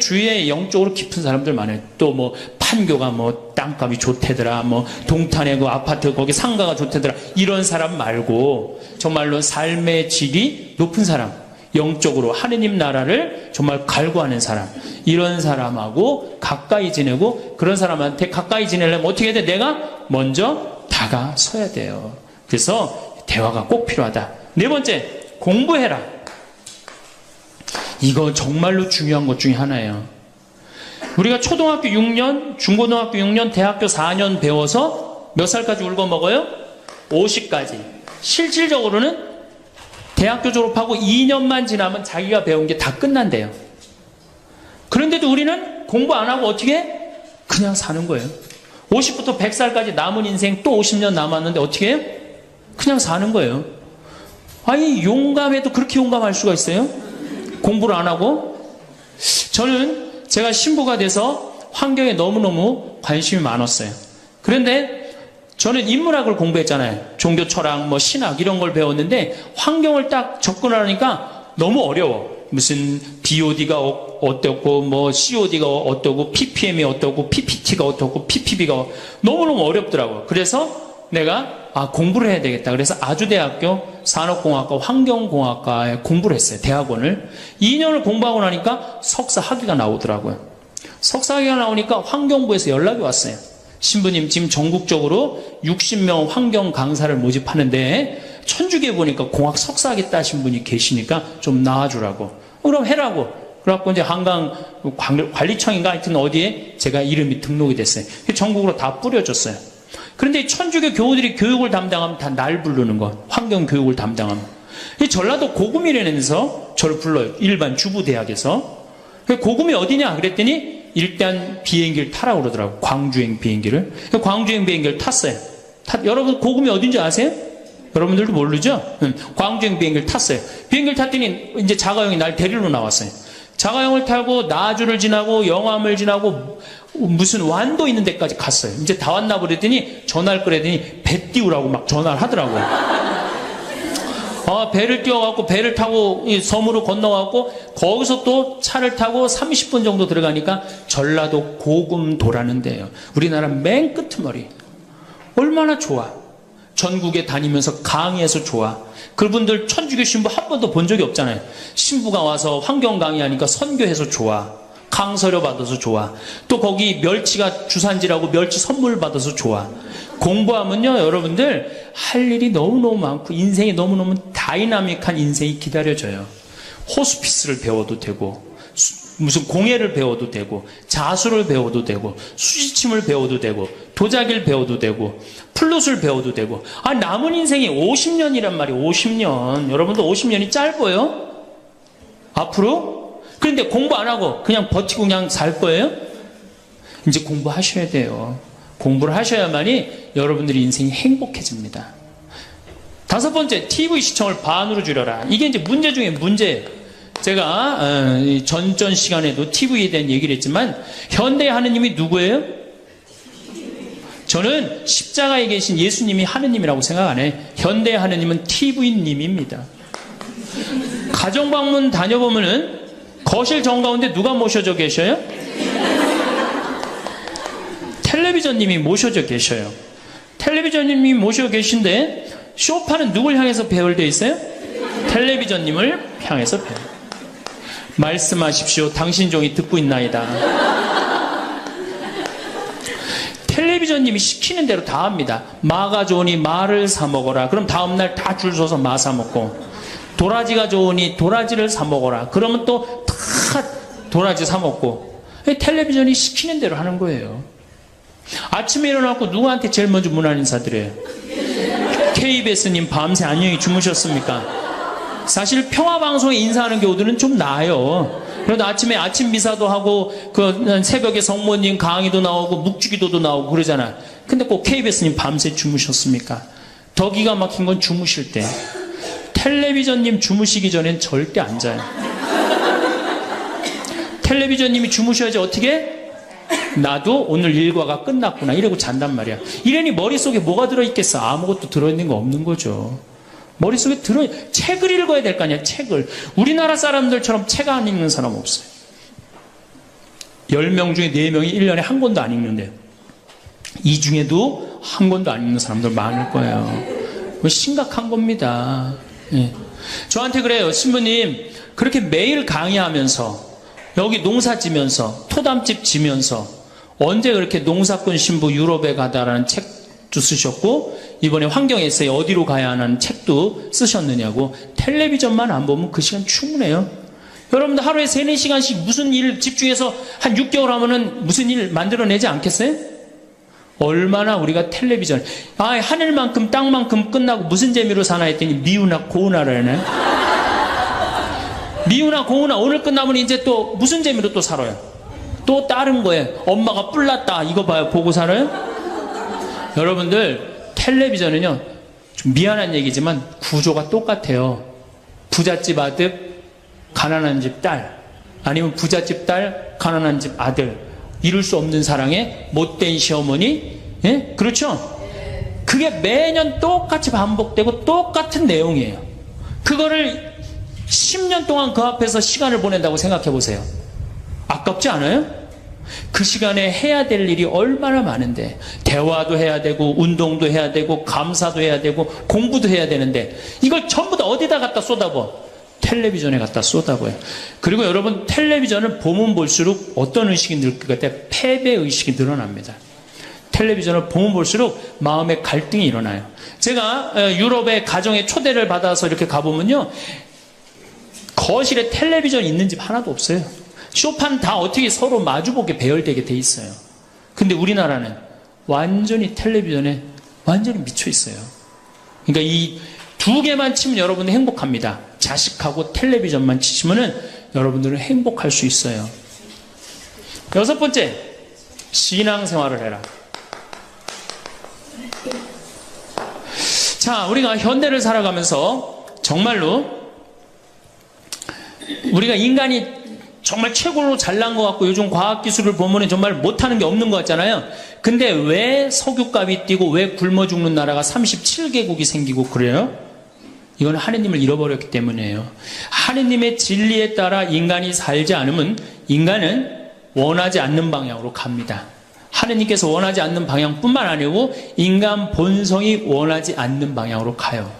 주위에 영적으로 깊은 사람들 많아요. 또 뭐 판교가 뭐 땅값이 좋대더라, 뭐 동탄에 그 아파트 거기 상가가 좋대더라, 이런 사람 말고 정말로 삶의 질이 높은 사람, 영적으로 하느님 나라를 정말 갈구하는 사람, 이런 사람하고 가까이 지내고, 그런 사람한테 가까이 지내려면 어떻게 해야 돼? 내가 먼저 다가서야 돼요. 그래서 대화가 꼭 필요하다. 네 번째, 공부해라. 이거 정말로 중요한 것 중에 하나예요. 우리가 초등학교 6년, 중고등학교 6년, 대학교 4년 배워서 몇 살까지 울고 먹어요? 50까지. 실질적으로는 대학교 졸업하고 2년만 지나면 자기가 배운 게 다 끝난대요. 그런데도 우리는 공부 안 하고 어떻게 해? 그냥 사는 거예요. 50부터 100살까지 남은 인생 또 50년 남았는데 어떻게 해요? 그냥 사는 거예요. 아니, 용감해도 그렇게 용감할 수가 있어요? 공부를 안 하고? 저는 제가 신부가 돼서 환경에 너무너무 관심이 많았어요. 그런데 저는 인문학을 공부했잖아요. 종교 철학, 뭐 신학 이런 걸 배웠는데 환경을 딱 접근하니까 너무 어려워. 무슨 BOD가 어떻고, 뭐 COD가 어떻고, PPM이 어떻고, PPT가 어떻고, PPB가 너무너무 어렵더라고요. 그래서 내가 공부를 해야 되겠다. 그래서 아주대학교 산업공학과 환경공학과에 공부를 했어요. 대학원을. 2년을 공부하고 나니까 석사 학위가 나오더라고요. 석사 학위가 나오니까 환경부에서 연락이 왔어요. 신부님, 지금 전국적으로 60명 환경 강사를 모집하는데 천주교에 보니까 공학 석사 하겠다 하신 분이 계시니까 좀 나와주라고. 그럼 해라고. 그래갖고 이제 한강 관리청인가 하여튼 어디에 제가 이름이 등록이 됐어요. 전국으로 다 뿌려졌어요. 그런데 천주교 교우들이 교육을 담당하면 다 날 부르는 거. 환경 교육을 담당하면. 전라도 고구미라면서 저를 불러요. 일반 주부대학에서. 고구미 어디냐? 그랬더니 일단 비행기를 타라고 그러더라고. 광주행 비행기를. 광주행 비행기를 탔어요. 여러분 고구미 어딘지 아세요? 여러분들도 모르죠? 광주행 비행기를 탔어요. 비행기를 탔더니 이제 자가용이 날 데리러 나왔어요. 자가용을 타고 나주를 지나고 영암을 지나고 무슨 완도 있는 데까지 갔어요. 이제 다 왔나 그랬더니 전화를 그랬더니 배 띄우라고 막 전화를 하더라고요. 배를 띄워갖고 배를 타고 이 섬으로 건너갖고 거기서 또 차를 타고 30분 정도 들어가니까 전라도 고금도라는 데예요. 우리나라 맨 끄트머리. 얼마나 좋아. 전국에 다니면서 강의해서 좋아. 그분들 천주교 신부 한 번도 본 적이 없잖아요. 신부가 와서 환경 강의하니까 선교해서 좋아. 강서료 받아서 좋아. 또 거기 멸치가 주산지라고 멸치 선물 받아서 좋아. 공부하면요, 여러분들 할 일이 너무너무 많고 인생이 너무너무 다이나믹한 인생이 기다려져요. 호스피스를 배워도 되고, 무슨 공예를 배워도 되고, 자수를 배워도 되고, 수지침을 배워도 되고, 도자기를 배워도 되고, 플룻을 배워도 되고. 아, 남은 인생이 50년이란 말이에요. 50년. 여러분도 50년이 짧아요? 앞으로? 그런데 공부 안 하고 그냥 버티고 그냥 살 거예요? 이제 공부하셔야 돼요. 공부를 하셔야만이 여러분들의 인생이 행복해집니다. 다섯 번째, TV 시청을 반으로 줄여라. 이게 이제 문제 중에 문제예요. 제가 전전 시간에도 TV에 대한 얘기를 했지만, 현대의 하느님이 누구예요? 저는 십자가에 계신 예수님이 하느님이라고 생각 안 해요. 현대의 하느님은 TV님입니다. 가정방문 다녀보면은 거실 정가운데 누가 모셔져 계셔요? 텔레비전님이 모셔져 계셔요. 텔레비전님이 모셔 계신데 쇼파는 누굴 향해서 배열되어 있어요? 텔레비전님을 향해서 배열. 말씀하십시오. 당신 종이 듣고 있나이다. 텔레비전님이 시키는 대로 다 합니다. 마가 좋으니 마를 사 먹어라. 그럼 다음날 다 줄 서서 마 사 먹고, 도라지가 좋으니 도라지를 사 먹어라. 그러면 또 다 도라지 사 먹고. 텔레비전이 시키는 대로 하는 거예요. 아침에 일어나고 누구한테 제일 먼저 문안 인사드려요? KBS님 밤새 안녕히 주무셨습니까? 사실 평화방송에 인사하는 경우들은 좀 나아요. 그래도 아침에 아침 미사도 하고, 새벽에 성모님 강의도 나오고, 묵주기도도 나오고 그러잖아. 근데 꼭 KBS님 밤새 주무셨습니까? 더 기가 막힌 건 주무실 때. 텔레비전님 주무시기 전엔 절대 안 자요. 텔레비전님이 주무셔야지 어떻게? 나도 오늘 일과가 끝났구나 이러고 잔단 말이야. 이러니 머릿속에 뭐가 들어있겠어? 아무것도 들어있는 거 없는 거죠. 머릿속에 책을 읽어야 될 거 아니야. 책을. 우리나라 사람들처럼 책 안 읽는 사람 없어요. 10명 중에 4명이 1년에 한 권도 안 읽는데요. 이 중에도 한 권도 안 읽는 사람들 많을 거예요. 심각한 겁니다. 예. 저한테 그래요. 신부님, 그렇게 매일 강의하면서 여기 농사 지면서 토담집 지면서 언제 그렇게 농사꾼 신부 유럽에 가다라는 책도 쓰셨고, 이번에 환경에세이 어디로 가야 하는 책도 쓰셨느냐고. 텔레비전만 안 보면 그 시간 충분해요. 여러분들 하루에 3, 4시간씩 무슨 일 집중해서 한 6개월 하면은 무슨 일 만들어내지 않겠어요? 얼마나 우리가 텔레비전, 하늘만큼 땅만큼 끝나고 무슨 재미로 사나 했더니 미우나 고우나라네. 미우나 고우나 오늘 끝나면 이제 또 무슨 재미로 또 살아요? 또 다른 거예요. 엄마가 뿔났다 이거 봐요. 보고 살아요? 여러분들 텔레비전은요, 좀 미안한 얘기지만 구조가 똑같아요. 부잣집 아들, 가난한 집 딸, 아니면 부잣집 딸, 가난한 집 아들, 이룰 수 없는 사랑에 못된 시어머니, 예? 그렇죠? 그게 매년 똑같이 반복되고 똑같은 내용이에요. 그거를 10년 동안 그 앞에서 시간을 보낸다고 생각해 보세요. 아깝지 않아요? 그 시간에 해야 될 일이 얼마나 많은데, 대화도 해야 되고 운동도 해야 되고 감사도 해야 되고 공부도 해야 되는데, 이걸 전부 다 어디다 갖다 쏟아부어? 텔레비전에 갖다 쏟아부어요. 그리고 여러분, 텔레비전을 보면 볼수록 어떤 의식이 늘 것 같아요? 패배의식이 늘어납니다. 텔레비전을 보면 볼수록 마음의 갈등이 일어나요. 제가 유럽의 가정에 초대를 받아서 이렇게 가보면요, 거실에 텔레비전이 있는 집 하나도 없어요. 쇼파는 다 어떻게 서로 마주보게 배열되게 돼 있어요. 근데 우리나라는 완전히 텔레비전에 완전히 미쳐 있어요. 그러니까 이 두 개만 치면 여러분은 행복합니다. 자식하고 텔레비전만 치시면은 여러분들은 행복할 수 있어요. 여섯 번째, 신앙생활을 해라. 자, 우리가 현대를 살아가면서 정말로 우리가 인간이 정말 최고로 잘난 것 같고 요즘 과학기술을 보면 정말 못하는 게 없는 것 같잖아요. 근데 왜 석유값이 뛰고 왜 굶어 죽는 나라가 37개국이 생기고 그래요? 이건 하느님을 잃어버렸기 때문이에요. 하느님의 진리에 따라 인간이 살지 않으면 인간은 원하지 않는 방향으로 갑니다. 하느님께서 원하지 않는 방향뿐만 아니고 인간 본성이 원하지 않는 방향으로 가요.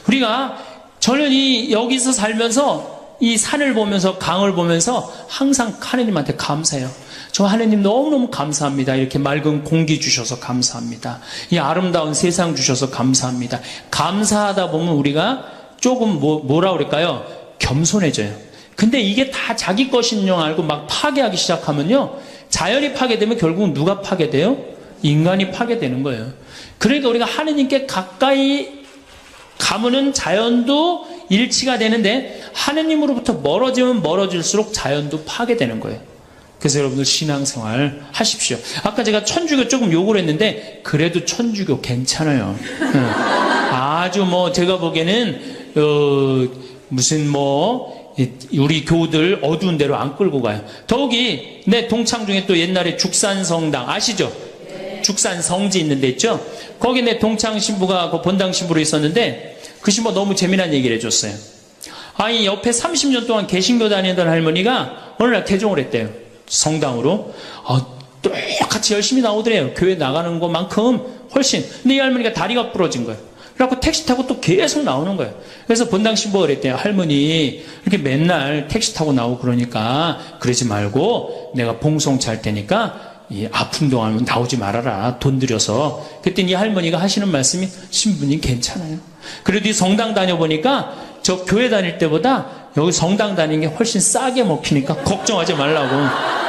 우리가 저는 여기서 살면서 이 산을 보면서 강을 보면서 항상 하느님한테 감사해요. 저 하느님 너무너무 감사합니다. 이렇게 맑은 공기 주셔서 감사합니다. 이 아름다운 세상 주셔서 감사합니다. 감사하다 보면 우리가 조금 뭐라 그럴까요? 겸손해져요. 근데 이게 다 자기 것인 줄 알고 막 파괴하기 시작하면요, 자연이 파괴되면 결국은 누가 파괴돼요? 인간이 파괴되는 거예요. 그러니까 우리가 하느님께 가까이 가면은 자연도 일치가 되는데 하느님으로부터 멀어지면 멀어질수록 자연도 파괴되는 거예요. 그래서 여러분들 신앙생활 하십시오. 아까 제가 천주교 조금 욕을 했는데 그래도 천주교 괜찮아요. 아주 제가 보기에는 무슨 우리 교우들 어두운 데로 안 끌고 가요. 더욱이 내 동창 중에 또 옛날에 죽산성당 아시죠? 죽산 성지 있는 데 있죠? 거기 내 동창 신부가 그 본당 신부로 있었는데 그 신부 너무 재미난 얘기를 해줬어요. 아니 옆에 30년 동안 개신교 다니던 할머니가 어느 날 개종을 했대요. 성당으로. 똑같이 열심히 나오더래요. 교회 나가는 것만큼 훨씬. 근데 이 할머니가 다리가 부러진 거예요. 그래갖고 택시 타고 또 계속 나오는 거예요. 그래서 본당 신부가 그랬대요. 할머니 이렇게 맨날 택시 타고 나오고 그러니까 그러지 말고 내가 봉송차 할 테니까 이 아픈 동안 나오지 말아라. 돈 들여서. 그랬더니 이 할머니가 하시는 말씀이 신부님 괜찮아요. 그래도 이 성당 다녀보니까 저 교회 다닐 때보다 여기 성당 다니는 게 훨씬 싸게 먹히니까 걱정하지 말라고.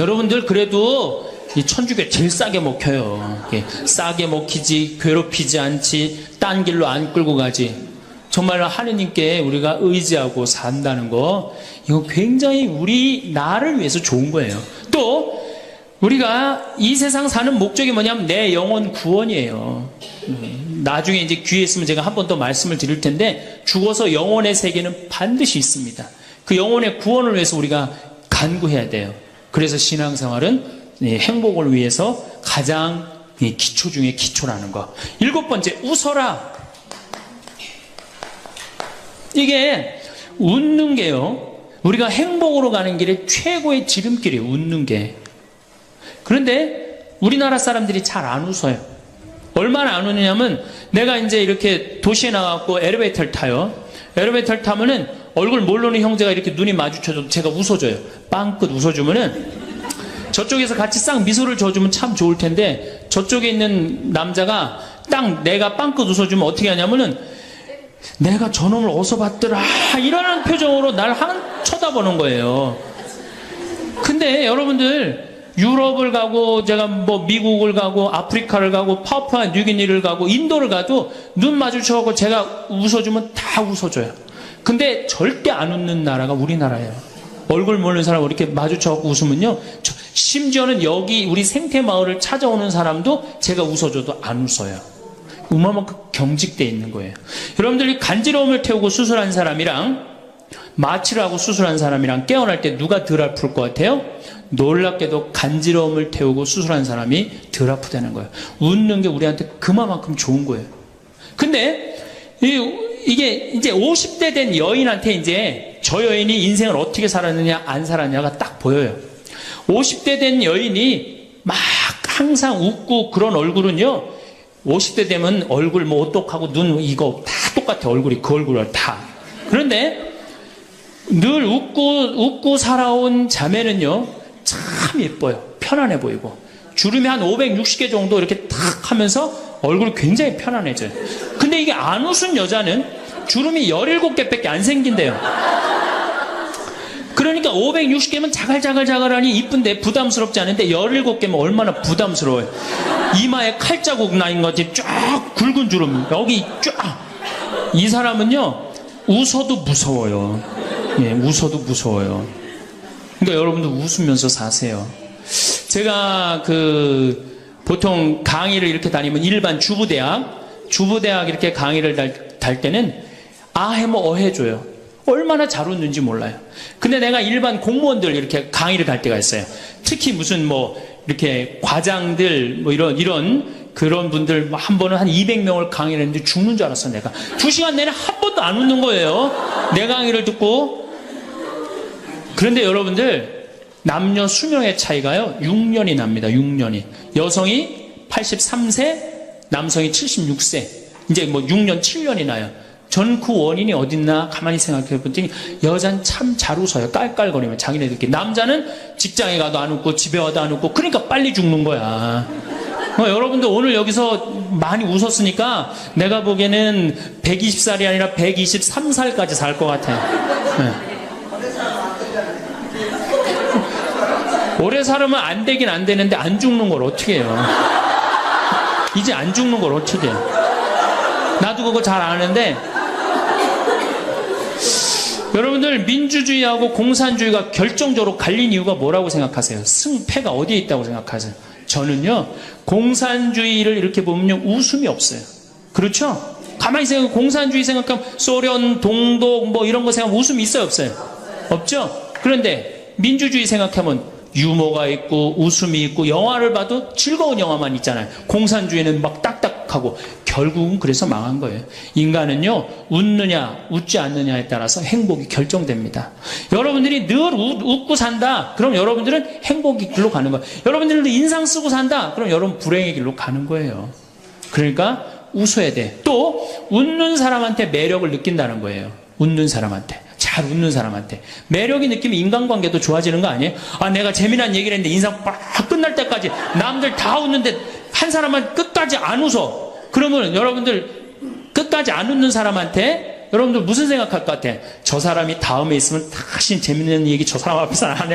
여러분들 그래도 이 천주교 제일 싸게 먹혀요. 싸게 먹히지, 괴롭히지 않지, 딴 길로 안 끌고 가지. 정말 하느님께 우리가 의지하고 산다는 거, 이거 굉장히 나를 위해서 좋은 거예요. 또 우리가 이 세상 사는 목적이 뭐냐면 내 영혼 구원이에요. 나중에 이제 기회 있으면 제가 한 번 더 말씀을 드릴 텐데 죽어서 영혼의 세계는 반드시 있습니다. 그 영혼의 구원을 위해서 우리가 간구해야 돼요. 그래서 신앙생활은 행복을 위해서 가장 기초 중에 기초라는 거. 7번째, 웃어라. 이게 웃는 게요, 우리가 행복으로 가는 길에 최고의 지름길이에요. 웃는 게. 그런데 우리나라 사람들이 잘 안 웃어요. 얼마나 안 웃느냐면 내가 이제 이렇게 도시에 나가고 엘리베이터를 타요. 엘리베이터를 타면은 얼굴 모르는 형제가 이렇게 눈이 마주쳐도 제가 웃어줘요. 빵긋 웃어주면은 저쪽에서 같이 싹 미소를 줘주면 참 좋을 텐데 저쪽에 있는 남자가 딱 내가 빵긋 웃어주면 어떻게 하냐면은 내가 저놈을 어디서 봤더라 이러는 표정으로 날 쳐다보는 거예요. 근데 여러분들 유럽을 가고 제가 미국을 가고 아프리카를 가고 파푸아 뉴기니를 가고 인도를 가도 눈 마주쳐갖고 제가 웃어주면 다 웃어줘요. 근데 절대 안 웃는 나라가 우리나라예요. 얼굴 모르는 사람 이렇게 마주쳐갖고 웃으면요, 심지어는 여기 우리 생태마을을 찾아오는 사람도 제가 웃어줘도 안 웃어요. 그만큼 경직되어 있는 거예요. 여러분들이 간지러움을 태우고 수술한 사람이랑 마취를 하고 수술한 사람이랑 깨어날 때 누가 덜 아플 것 같아요? 놀랍게도 간지러움을 태우고 수술한 사람이 덜 아프다는 거예요. 웃는 게 우리한테 그만큼 좋은 거예요. 근데 이게 이제 50대 된 여인한테 이제 저 여인이 인생을 어떻게 살았느냐 안 살았느냐가 딱 보여요. 50대 된 여인이 막 항상 웃고 그런 얼굴은요, 50대 되면 얼굴 오똑하고 눈 이거 다 똑같아. 얼굴이 그 얼굴을 다. 그런데 늘 웃고 살아온 자매는요 참 예뻐요. 편안해 보이고 주름이 한 560개 정도 이렇게 탁 하면서 얼굴이 굉장히 편안해져요. 근데 이게 안 웃은 여자는 주름이 17개밖에 안 생긴대요. 그러니까 560개면 자글자글자글하니 이쁜데 부담스럽지 않은데 17개면 얼마나 부담스러워요. 이마에 칼자국 나인 것이 쫙 굵은 주름 여기 쫙. 이 사람은요 웃어도 무서워요. 예, 웃어도 무서워요. 그러니까 여러분들 웃으면서 사세요. 제가 보통 강의를 이렇게 다니면 일반 주부대학 이렇게 강의를 달 때는 아해모 어해줘요. 얼마나 잘 웃는지 몰라요. 근데 내가 일반 공무원들 이렇게 강의를 갈 때가 있어요. 특히 무슨 이렇게 과장들 이런 그런 분들 한 번은 한 200명을 강의를 했는데 죽는 줄 알았어. 내가 2시간 내내 한 번도 안 웃는 거예요. 내 강의를 듣고. 그런데 여러분들 남녀 수명의 차이가요 6년이 납니다. 6년이. 여성이 83세, 남성이 76세. 이제 뭐 6년, 7년이 나요. 전 그 원인이 어딨나 가만히 생각해 보더니 여자는 참 잘 웃어요. 깔깔거리면 자기네들끼리. 남자는 직장에 가도 안 웃고 집에 와도 안 웃고 그러니까 빨리 죽는 거야. 여러분들 오늘 여기서 많이 웃었으니까 내가 보기에는 120살이 아니라 123살까지 살 것 같아요. 네. 오래 살으면 안 되긴 안 되는데 안 죽는 걸 어떻게 해요? 이제 안 죽는 걸 어떻게 해요? 나도 그거 잘 아는데 여러분들 민주주의하고 공산주의가 결정적으로 갈린 이유가 뭐라고 생각하세요? 승패가 어디에 있다고 생각하세요? 저는요 공산주의를 이렇게 보면요 웃음이 없어요. 그렇죠? 가만히 생각하면 공산주의 생각하면 소련, 동독 뭐 이런 거 생각하면 웃음이 있어요 없어요? 없죠? 그런데 민주주의 생각하면 유머가 있고 웃음이 있고 영화를 봐도 즐거운 영화만 있잖아요. 공산주의는 막 딱딱하고 결국은 그래서 망한 거예요. 인간은요 웃느냐 웃지 않느냐에 따라서 행복이 결정됩니다. 여러분들이 늘 웃고 산다 그럼 여러분들은 행복의 길로 가는 거예요. 여러분들도 인상 쓰고 산다 그럼 여러분 불행의 길로 가는 거예요. 그러니까 웃어야 돼. 또 웃는 사람한테 매력을 느낀다는 거예요. 웃는 사람한테, 잘 웃는 사람한테 매력이 느끼면 인간관계도 좋아지는 거 아니에요? 아 내가 재미난 얘기를 했는데 인상 빡 끝날 때까지 남들 다 웃는데 한 사람만 끝까지 안 웃어. 그러면 여러분들 끝까지 안 웃는 사람한테 여러분들 무슨 생각할 것 같아? 저 사람이 다음에 있으면 다시 재밌는 얘기 저 사람 앞에서 안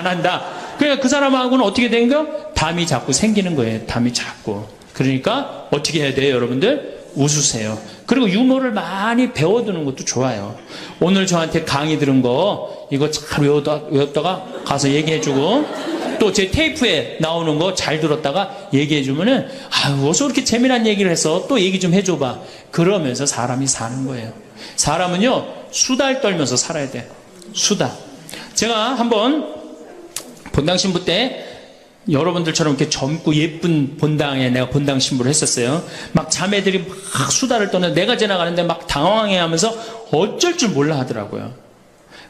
한다. 그러니까 그 사람하고는 어떻게 된 거? 담이 자꾸 생기는 거예요. 담이 자꾸. 그러니까 어떻게 해야 돼요 여러분들? 웃으세요. 그리고 유머를 많이 배워두는 것도 좋아요. 오늘 저한테 강의 들은 거 이거 잘 외웠다가 가서 얘기해주고 또 제 테이프에 나오는 거 잘 들었다가 얘기해주면은 아유 어서 그렇게 재미난 얘기를 해서 또 얘기 좀 해줘봐. 그러면서 사람이 사는 거예요. 사람은요 수다를 떨면서 살아야 돼. 수다. 제가 한번 본당 신부 때 여러분들처럼 이렇게 젊고 예쁜 본당에 내가 본당 신부를 했었어요. 막 자매들이 막 수다를 떠는 내가 지나가는데 막 당황해 하면서 어쩔 줄 몰라 하더라고요.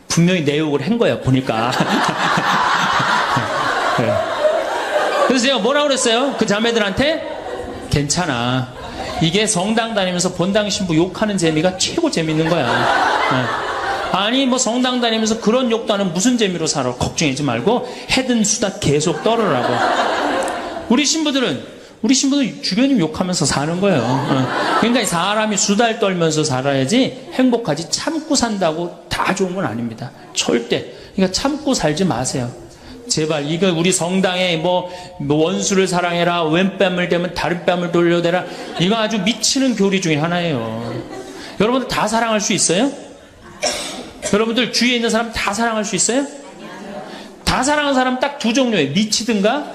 분명히 내 욕을 한 거야, 보니까. 네. 그래서 제가 뭐라고 그랬어요? 그 자매들한테? 괜찮아. 이게 성당 다니면서 본당 신부 욕하는 재미가 최고 재밌는 거야. 네. 아니 뭐 성당 다니면서 그런 욕도 하는 무슨 재미로 살아. 걱정하지 말고 해든 수다 계속 떨으라고. 우리 신부들 주변님 욕하면서 사는 거예요. 그러니까 사람이 수다를 떨면서 살아야지 행복하지. 참고 산다고 다 좋은 건 아닙니다. 절대. 그러니까 참고 살지 마세요. 제발 이거 우리 성당에 뭐 원수를 사랑해라, 왼뺨을 대면 다른 뺨을 돌려대라, 이거 아주 미치는 교리 중에 하나예요. 여러분들 다 사랑할 수 있어요? 여러분들 주위에 있는 사람 다 사랑할 수 있어요? 다 사랑하는 사람 딱 두 종류예요. 미치든가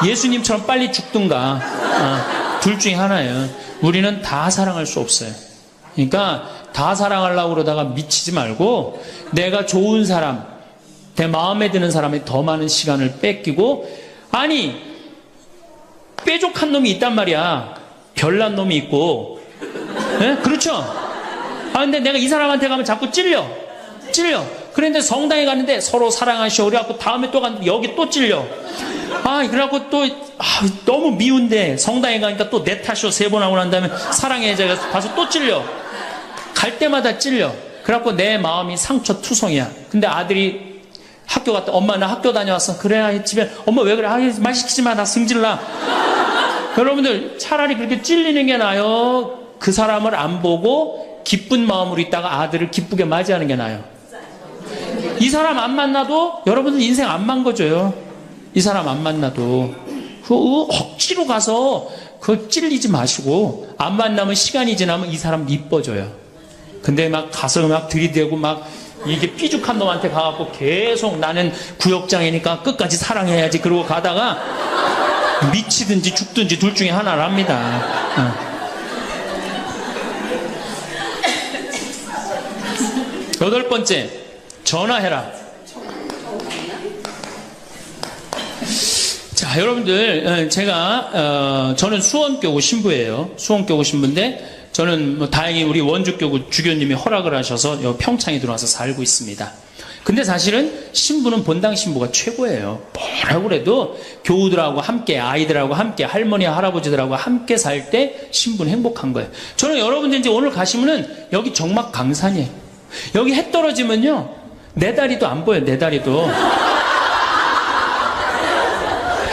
예수님처럼 빨리 죽든가. 둘 중에 하나예요. 우리는 다 사랑할 수 없어요. 그러니까 다 사랑하려고 그러다가 미치지 말고 내가 좋은 사람, 내 마음에 드는 사람이 더 많은 시간을 뺏기고, 아니 뾰족한 놈이 있단 말이야. 별난 놈이 있고. 네? 그렇죠? 근데 내가 이 사람한테 가면 자꾸 찔려. 그런데 성당에 갔는데 서로 사랑하시오 그래갖고 다음에 또 갔는데 여기 또 찔려. 그래갖고 또 너무 미운데 성당에 가니까 또 내 탓이오 3번 하고 난 다음에 사랑해 가서 또 찔려. 갈 때마다 찔려. 그래갖고 내 마음이 상처 투성이야. 근데 아들이 학교 갔다, 엄마 나 학교 다녀왔어. 그래 집에 엄마 왜 그래? 말 시키지 마, 나 승질나. 여러분들 차라리 그렇게 찔리는 게 나아요. 그 사람을 안 보고 기쁜 마음으로 있다가 아들을 기쁘게 맞이하는 게 나아요. 이 사람 안 만나도 여러분들 인생 안 망가져요. 이 사람 안 만나도 억지로 가서 그거 찔리지 마시고, 안 만나면 시간이 지나면 이 사람 이뻐져요. 근데 막 가서 막 들이대고 막 이게 삐죽한 놈한테 가갖고 계속 나는 구역장이니까 끝까지 사랑해야지 그러고 가다가 미치든지 죽든지 둘 중에 하나를 합니다. 8번째, 전화해라. 자, 여러분들, 제가, 저는 수원교구 신부예요. 수원교구 신부인데, 저는 뭐 다행히 우리 원주교구 주교님이 허락을 하셔서 여기 평창에 들어와서 살고 있습니다. 근데 사실은 신부는 본당 신부가 최고예요. 뭐라고 그래도 교우들하고 함께, 아이들하고 함께, 할머니, 할아버지들하고 함께 살 때 신부는 행복한 거예요. 저는 여러분들 이제 오늘 가시면은 여기 정막 강산이에요. 여기 해 떨어지면요, 내 다리도 안 보여요, 내 다리도.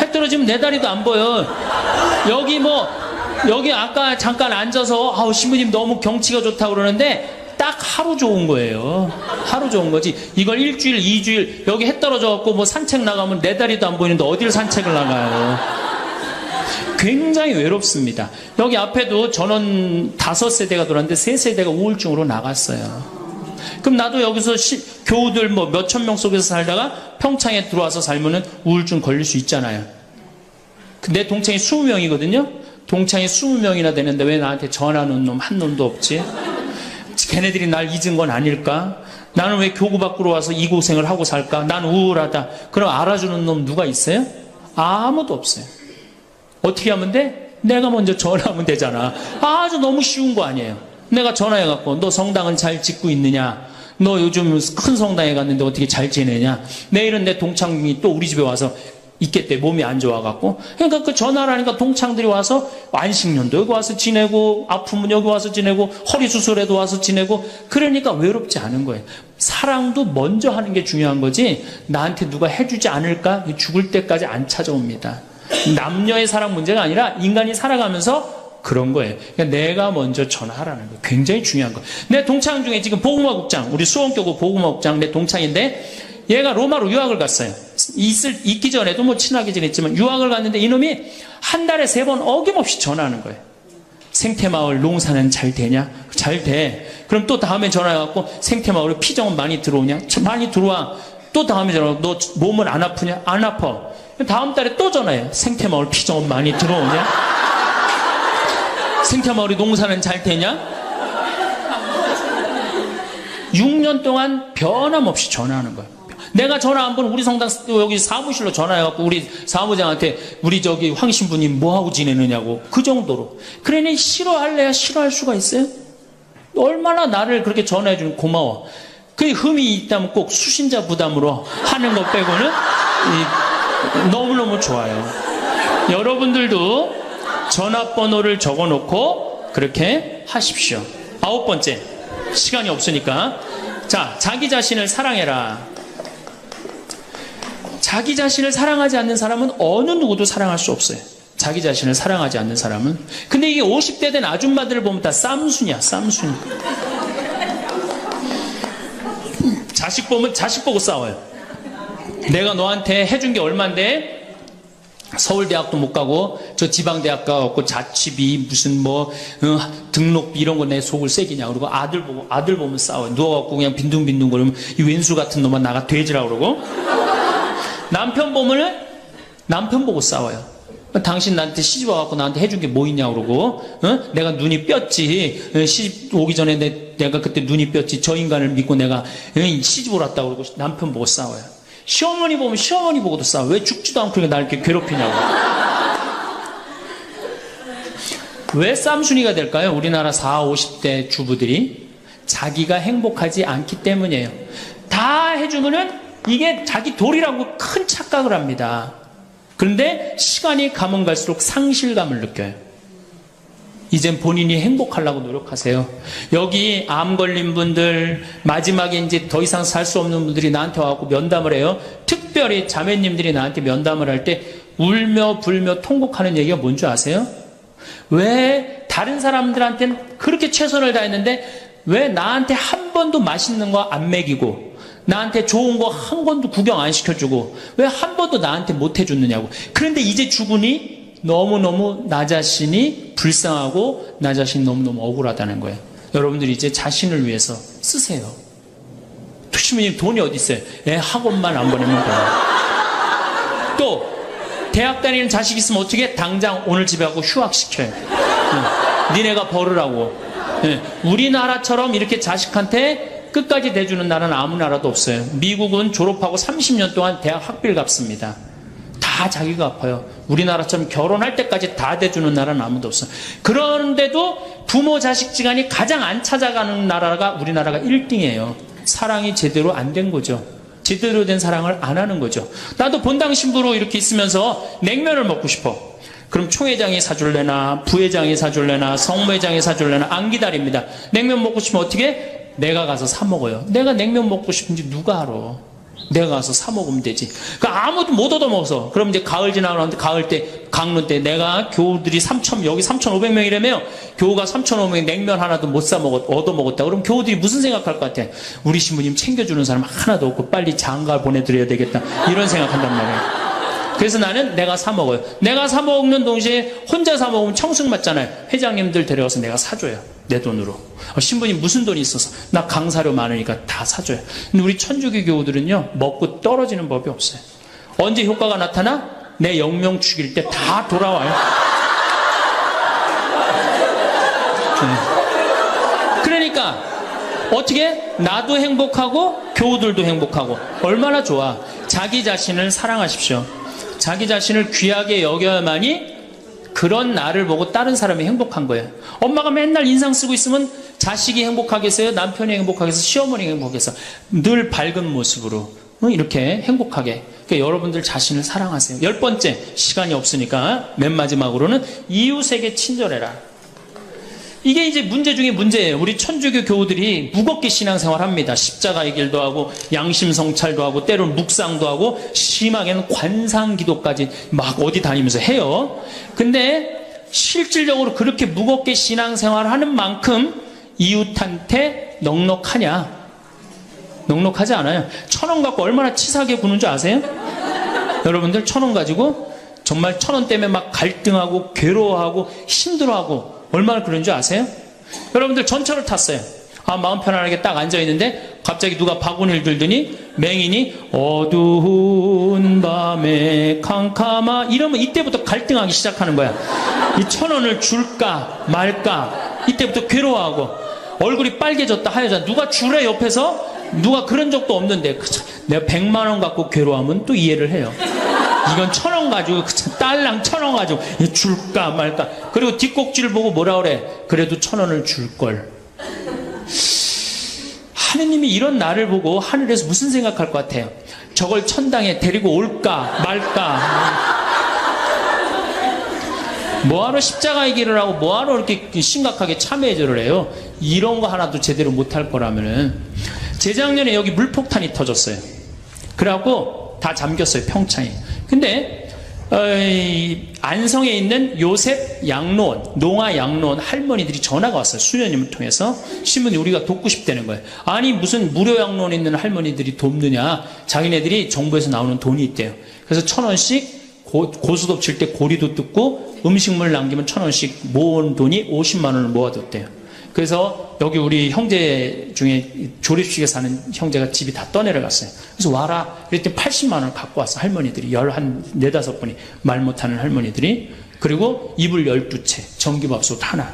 해 떨어지면 내 다리도 안 보여. 여기 아까 잠깐 앉아서, 아우, 신부님 너무 경치가 좋다고 그러는데, 딱 하루 좋은 거예요. 하루 좋은 거지. 이걸 일주일, 2주일, 여기 해 떨어져갖고 뭐 산책 나가면 내 다리도 안 보이는데 어딜 산책을 나가요. 굉장히 외롭습니다. 여기 앞에도 전원 5세대가 들어왔는데 3세대가 우울증으로 나갔어요. 그럼 나도 여기서 교우들 뭐 몇천 명 속에서 살다가 평창에 들어와서 살면은 우울증 걸릴 수 있잖아요. 내 동창이 20명이거든요. 동창이 20명이나 되는데 왜 나한테 전화하는 놈 한 놈도 없지? 걔네들이 날 잊은 건 아닐까? 나는 왜 교구 밖으로 와서 이 고생을 하고 살까? 난 우울하다. 그럼 알아주는 놈 누가 있어요? 아무도 없어요. 어떻게 하면 돼? 내가 먼저 전화하면 되잖아. 아주 너무 쉬운 거 아니에요. 내가 전화해갖고 너 성당은 잘 짓고 있느냐? 너 요즘 큰 성당에 갔는데 어떻게 잘 지내냐? 내일은 내 동창이 또 우리 집에 와서 있겠대. 몸이 안 좋아갖고. 그러니까 그 전화를 하니까 동창들이 와서 안식년도 여기 와서 지내고, 아프면 여기 와서 지내고, 허리 수술에도 와서 지내고. 그러니까 외롭지 않은 거예요. 사랑도 먼저 하는 게 중요한 거지, 나한테 누가 해주지 않을까? 죽을 때까지 안 찾아옵니다. 남녀의 사랑 문제가 아니라 인간이 살아가면서 그런 거예요. 그러니까 내가 먼저 전화하라는 거예요. 굉장히 중요한 거예요. 내 동창 중에 지금 보구마국장, 우리 수원교구 보구마국장 내 동창인데, 얘가 로마로 유학을 갔어요. 있기 전에도 뭐 친하게 지냈지만 유학을 갔는데 이놈이 한 달에 3번 어김없이 전화하는 거예요. 생태마을 농사는 잘 되냐? 잘 돼. 그럼 또 다음에 전화해갖고 생태마을에 피정은 많이 들어오냐? 많이 들어와. 또 다음에 전화하고 너 몸은 안 아프냐? 안 아파. 다음 달에 또 전화해요. 생태마을 피정은 많이 들어오냐? 생태마을에 농사는 잘 되냐? 6년 동안 변함없이 전화하는 거예요. 내가 전화 한 번 우리 성당 여기 사무실로 전화해갖고 우리 사무장한테 우리 저기 황 신부님 뭐하고 지내느냐고. 그 정도로. 그러니 싫어할래야 싫어할 수가 있어요? 얼마나 나를 그렇게 전화해주면 고마워. 그 흠이 있다면 꼭 수신자 부담으로 하는 것 빼고는 너무너무 좋아요. 여러분들도 전화번호를 적어놓고 그렇게 하십시오. 9번째, 시간이 없으니까. 자, 자기 자신을 사랑해라. 자기 자신을 사랑하지 않는 사람은 어느 누구도 사랑할 수 없어요. 자기 자신을 사랑하지 않는 사람은. 근데 이게 50대 된 아줌마들을 보면 다 쌈순이야, 쌈순이. 자식 보면 자식 보고 싸워요. 내가 너한테 해준 게 얼만데 서울대학도 못 가고 저 지방대학 가고 자취비 무슨 뭐 등록비 이런 거 내 속을 새기냐. 그러고 아들 보면 싸워요. 누워갖고 그냥 빈둥빈둥 거리면 이 왼수 같은 놈만 나가 돼지라 그러고. 남편 보면은 남편 보고 싸워요. 당신 나한테 시집 와갖고 나한테 해준 게 뭐 있냐 그러고. 내가 눈이 뼈지. 시집 오기 전에 내가 그때 눈이 뼈지. 저 인간을 믿고 내가 시집 오러 왔다고 그러고 남편 보고 싸워요. 시어머니 보면 시어머니 보고도 싸워. 왜 죽지도 않고 날 이렇게 괴롭히냐고. 왜 쌈순이가 될까요? 우리나라 40, 50대 주부들이 자기가 행복하지 않기 때문이에요. 다 해주면은 이게 자기 도리라고 큰 착각을 합니다. 그런데 시간이 가면 갈수록 상실감을 느껴요. 이젠 본인이 행복하려고 노력하세요. 여기 암 걸린 분들, 마지막에 이제 더 이상 살 수 없는 분들이 나한테 와갖고 면담을 해요. 특별히 자매님들이 나한테 면담을 할 때 울며 불며 통곡하는 얘기가 뭔지 아세요? 왜 다른 사람들한테는 그렇게 최선을 다했는데 왜 나한테 한 번도 맛있는 거 안 먹이고 나한테 좋은 거 한 번도 구경 안 시켜주고 왜 한 번도 나한테 못 해줬느냐고. 그런데 이제 죽으니 너무너무 나 자신이 불쌍하고 나 자신이 너무너무 억울하다는 거예요. 여러분들이 이제 자신을 위해서 쓰세요. 시부님 돈이 어디 있어요? 학원만 안 보내면 돼요. 또 대학 다니는 자식 있으면 어떻게 당장 오늘 집에 가고 휴학시켜요. 니네가 벌으라고. 우리나라처럼 이렇게 자식한테 끝까지 대주는 나라는 아무 나라도 없어요. 미국은 졸업하고 30년 동안 대학 학비를 갚습니다. 다 자기가 갚아요. 우리나라처럼 결혼할 때까지 다 대주는 나라는 아무도 없어요. 그런데도 부모 자식지간이 가장 안 찾아가는 나라가 우리나라가 1등이에요. 사랑이 제대로 안 된 거죠. 제대로 된 사랑을 안 하는 거죠. 나도 본당 신부로 이렇게 있으면서 냉면을 먹고 싶어. 그럼 총회장이 사줄래나 부회장이 사줄래나 성모회장이 사줄래나 안 기다립니다. 냉면 먹고 싶으면 어떻게? 내가 가서 사 먹어요. 내가 냉면 먹고 싶은지 누가 알아? 내가 가서 사 먹으면 되지. 그러니까 아무도 못 얻어먹어서. 그럼 이제 가을 지나고 나는데 가을 때, 강론 때 내가 교우들이 여기 3,500명이라며 교우가 3,500명 냉면 하나도 못 사 얻어먹었다. 그럼 교우들이 무슨 생각할 것 같아? 우리 신부님 챙겨주는 사람 하나도 없고 빨리 장가 보내드려야 되겠다. 이런 생각한단 말이에요. 그래서 나는 내가 사 먹어요. 내가 사 먹는 동시에 혼자 사 먹으면 청승 맞잖아요. 회장님들 데려가서 내가 사줘요. 내 돈으로. 신부님 무슨 돈이 있어서? 나 강사료 많으니까 다 사줘요. 근데 우리 천주교 교우들은요, 먹고 떨어지는 법이 없어요. 언제 효과가 나타나? 내 영명 죽일 때 다 돌아와요. 그러니까 어떻게? 나도 행복하고 교우들도 행복하고. 얼마나 좋아. 자기 자신을 사랑하십시오. 자기 자신을 귀하게 여겨야만이 그런 나를 보고 다른 사람이 행복한 거예요. 엄마가 맨날 인상 쓰고 있으면 자식이 행복하겠어요? 남편이 행복하겠어요? 시어머니가 행복하겠어요? 늘 밝은 모습으로 이렇게 행복하게. 그러니까 여러분들 자신을 사랑하세요. 10번째, 시간이 없으니까 맨 마지막으로는 이웃에게 친절해라. 이게 이제 문제 중에 문제예요. 우리 천주교 교우들이 무겁게 신앙생활합니다. 십자가의 길도 하고 양심성찰도 하고 때로는 묵상도 하고 심하게는 관상기도까지 막 어디 다니면서 해요. 근데 실질적으로 그렇게 무겁게 신앙생활하는 만큼 이웃한테 넉넉하냐? 넉넉하지 않아요. 1,000원 갖고 얼마나 치사하게 구는 줄 아세요? 여러분들 1,000원 가지고 정말 1,000원 때문에 막 갈등하고 괴로워하고 힘들어하고 얼마나 그런 줄 아세요? 여러분들 전철을 탔어요. 마음 편안하게 딱 앉아있는데 갑자기 누가 바구니를 들더니 맹인이 어두운 밤에 캄캄하 이러면 이때부터 갈등하기 시작하는 거야. 이 1,000원을 줄까 말까 이때부터 괴로워하고 얼굴이 빨개졌다 하여자 누가 주래 옆에서 누가 그런 적도 없는데 내가 100만 원 갖고 괴로워하면 또 이해를 해요. 이건 1,000원 가지고 딸랑 1,000원 가지고 줄까 말까. 그리고 뒷꼭지를 보고 뭐라 그래? 그래도 1,000원을 줄걸. 하느님이 이런 나를 보고 하늘에서 무슨 생각할 것 같아요? 저걸 천당에 데리고 올까 말까. 뭐하러 십자가의 길을 하고 뭐하러 이렇게 심각하게 참회절을 해요? 이런 거 하나도 제대로 못할 거라면은. 재작년에 여기 물폭탄이 터졌어요. 그래갖고 다 잠겼어요, 평창에. 근데 안성에 있는 요셉 양로원, 농아 양로원 할머니들이 전화가 왔어요. 수녀님을 통해서. 신부님 우리가 돕고 싶다는 거예요. 아니 무슨 무료 양로원에 있는 할머니들이 돕느냐. 자기네들이 정부에서 나오는 돈이 있대요. 그래서 1,000원씩 고수톱 칠 때 고리도 뜯고 음식물 남기면 1,000원씩 모은 돈이 50만 원을 모아뒀대요. 그래서 여기 우리 형제 중에 조립식에 사는 형제가 집이 다 떠내려갔어요. 그래서 와라. 그랬더니 80만 원을 갖고 왔어. 할머니들이. 한 4, 5분이 말 못하는 할머니들이. 그리고 이불 12채, 전기밥솥 하나.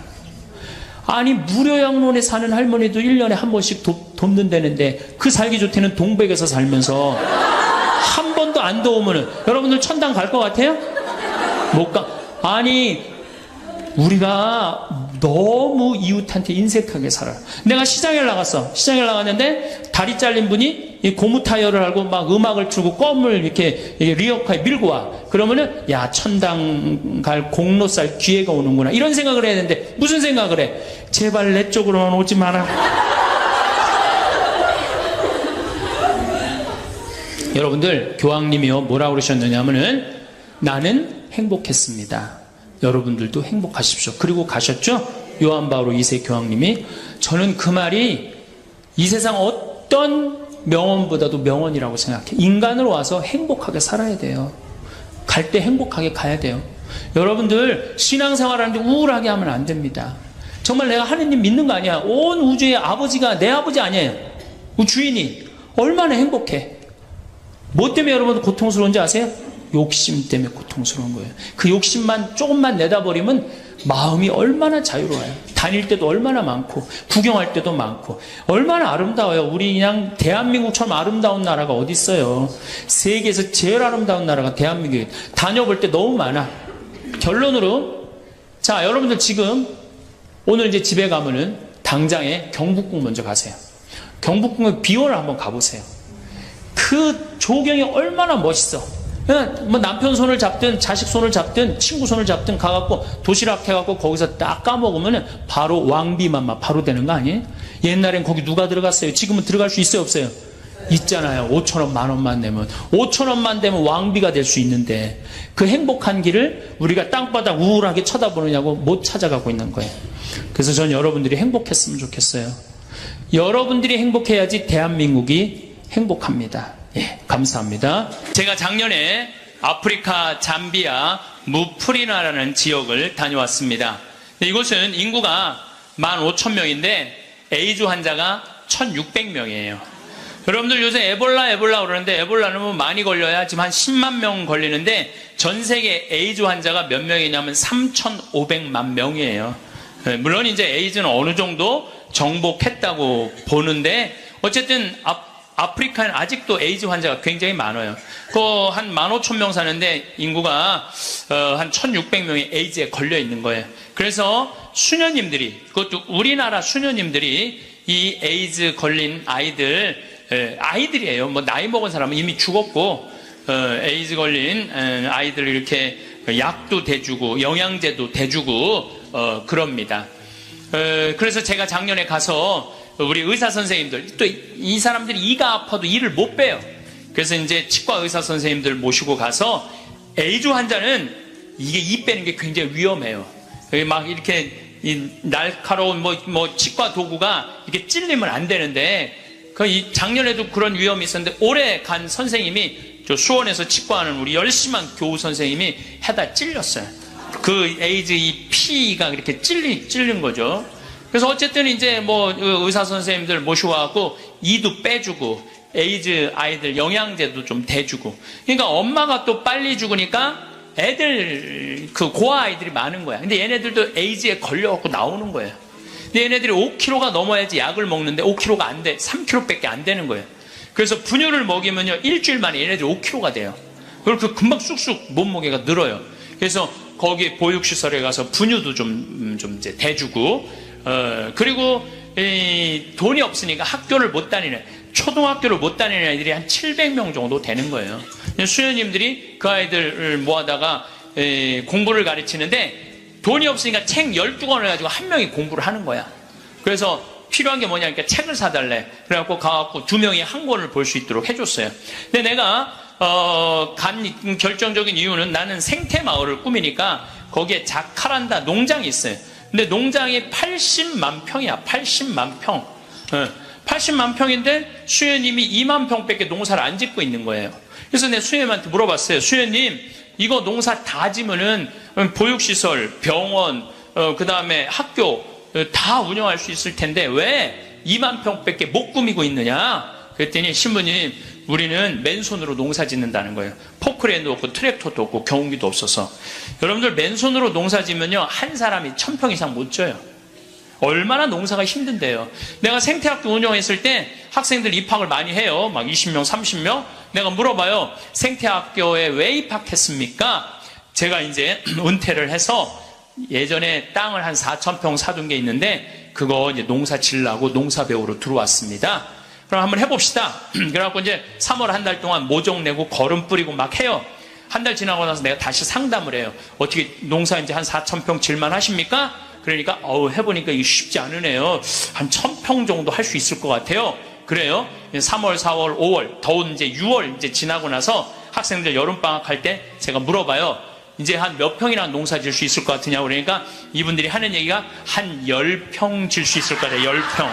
아니 무료 양론에 사는 할머니도 1년에 한 번씩 돕는다는데 그 살기 좋대는 동백에서 살면서 한 번도 안 도우면은 여러분들 천당 갈 것 같아요? 못 가. 아니 우리가 너무 이웃한테 인색하게 살아요. 내가 시장에 나갔어. 시장에 나갔는데 다리 잘린 분이 고무 타이어를 하고 막 음악을 틀고 껌을 이렇게 리어카에 밀고 와. 그러면은 야 천당 갈 공로살 기회가 오는구나. 이런 생각을 해야 되는데 무슨 생각을 해? 제발 내 쪽으로만 오지 마라. 여러분들 교황님이요 뭐라고 그러셨느냐면은 나는 행복했습니다. 여러분들도 행복하십시오. 그리고 가셨죠? 요한 바오로 2세 교황님이. 저는 그 말이 이 세상 어떤 명언보다도 명언이라고 생각해. 인간으로 와서 행복하게 살아야 돼요. 갈 때 행복하게 가야 돼요. 여러분들 신앙생활하는데 우울하게 하면 안 됩니다. 정말 내가 하느님 믿는 거 아니야. 온 우주의 아버지가 내 아버지 아니에요. 주인이 얼마나 행복해. 뭐 때문에 여러분들 고통스러운지 아세요? 욕심 때문에 고통스러운 거예요. 그 욕심만 조금만 내다버리면 마음이 얼마나 자유로워요. 다닐 때도 얼마나 많고 구경할 때도 많고 얼마나 아름다워요. 우리 그냥 대한민국처럼 아름다운 나라가 어디 있어요. 세계에서 제일 아름다운 나라가 대한민국이에요. 다녀볼 때 너무 많아. 결론으로 자 여러분들 지금 오늘 이제 집에 가면은 당장에 경복궁 먼저 가세요. 경복궁의 비원을 한번 가보세요. 그 조경이 얼마나 멋있어. 그냥 뭐 남편 손을 잡든 자식 손을 잡든 친구 손을 잡든 가갖고 도시락 해갖고 거기서 딱 까먹으면 바로 왕비만 바로 되는 거 아니에요? 옛날엔 거기 누가 들어갔어요? 지금은 들어갈 수 있어요 없어요? 있잖아요. 5,000원, 10,000원만 내면 5,000원만 되면 왕비가 될 수 있는데 그 행복한 길을 우리가 땅바닥 우울하게 쳐다보느냐고 못 찾아가고 있는 거예요. 그래서 전 여러분들이 행복했으면 좋겠어요. 여러분들이 행복해야지 대한민국이 행복합니다. 예, 감사합니다. 제가 작년에 아프리카 잠비아 무프리나라는 지역을 다녀왔습니다. 이곳은 인구가 15,000명인데 에이즈 환자가 1,600명이에요. 여러분들 요새 에볼라 그러는데 에볼라는 뭐 많이 걸려야 지금 한 10만 명 걸리는데 전 세계 에이즈 환자가 몇 명이냐면 3,500만 명이에요. 물론 이제 에이즈는 어느 정도 정복했다고 보는데 어쨌든 아프리카는 아직도 에이즈 환자가 굉장히 많아요. 그 한 15,000명 사는데 인구가 한 1,600명이 에이즈에 걸려 있는 거예요. 그래서 수녀님들이, 그것도 우리나라 수녀님들이 이 에이즈 걸린 아이들이에요. 뭐 나이 먹은 사람은 이미 죽었고 에이즈 걸린 아이들 이렇게 약도 대주고 영양제도 대주고 그럽니다. 그래서 제가 작년에 가서 우리 의사 선생님들, 또 이 사람들이 이가 아파도 이를 못 빼요. 그래서 이제 치과 의사 선생님들 모시고 가서 에이즈 환자는 이게 이 빼는 게 굉장히 위험해요. 막 이렇게 이 날카로운 뭐 치과 도구가 이렇게 찔리면 안 되는데 작년에도 그런 위험이 있었는데 올해 간 선생님이 저 수원에서 치과하는 우리 열심한 교우 선생님이 해다 찔렸어요. 그 에이즈 이 피가 이렇게 찔린 거죠. 그래서 어쨌든 이제 뭐 의사 선생님들 모시고 와갖고 이도 빼주고 에이즈 아이들 영양제도 좀 대주고. 그러니까 엄마가 또 빨리 죽으니까 애들 그 고아 아이들이 많은 거야. 근데 얘네들도 에이즈에 걸려갖고 나오는 거예요. 근데 얘네들이 5kg가 넘어야지 약을 먹는데 5kg가 안 돼. 3kg밖에 안 되는 거예요. 그래서 분유를 먹이면요 일주일 만에 얘네들이 5kg가 돼요. 그리고 금방 쑥쑥 몸무게가 늘어요. 그래서 거기 보육시설에 가서 분유도 좀 이제 대주고 그리고 돈이 없으니까 학교를 못 다니는, 초등학교를 못 다니는 아이들이 한 700명 정도 되는 거예요. 수녀님들이 그 아이들을 모아다가 공부를 가르치는데 돈이 없으니까 책 12권을 가지고 한 명이 공부를 하는 거야. 그래서 필요한 게 뭐냐니까 책을 사달래. 그래갖고 가갖고 2명이 한 권을 볼 수 있도록 해줬어요. 근데 내가 간 결정적인 이유는 나는 생태마을을 꾸미니까 거기에 자카란다 농장이 있어요. 근데 농장이 80만 평이야. 80만 평. 80만 평인데 수녀님이 2만 평밖에 농사를 안 짓고 있는 거예요. 그래서 내가 수녀님한테 물어봤어요. 수녀님, 이거 농사 다 지면은 보육시설, 병원, 그 다음에 학교 다 운영할 수 있을 텐데 왜 2만 평밖에 못 꾸미고 있느냐? 그랬더니 신부님, 우리는 맨손으로 농사 짓는다는 거예요. 포크레인도 없고 트랙터도 없고 경운기도 없어서. 여러분들 맨손으로 농사 지면요 한 사람이 1,000평 이상 못 져요. 얼마나 농사가 힘든데요. 내가 생태학교 운영했을 때 학생들 입학을 많이 해요. 막 20명, 30명. 내가 물어봐요. 생태학교에 왜 입학했습니까? 제가 이제 은퇴를 해서 예전에 땅을 한 4,000평 사둔 게 있는데 그거 이제 농사 지으려고 농사 배우러 들어왔습니다. 그럼 한번 해봅시다. 그래갖고 이제 3월 한 달 동안 모종 내고 거름 뿌리고 막 해요. 한 달 지나고 나서 내가 다시 상담을 해요. 어떻게 농사 이제 한 4,000평 질만 하십니까? 그러니까 해보니까 이게 쉽지 않으네요. 한 1,000평 정도 할 수 있을 것 같아요. 그래요. 3월, 4월, 5월, 더운 이제 6월 이제 지나고 나서 학생들 여름방학 할 때 제가 물어봐요. 이제 한 몇 평이나 농사 질 수 있을 것 같으냐고. 그러니까 이분들이 하는 얘기가 한 10평 질 수 있을 것 같아요. 10평.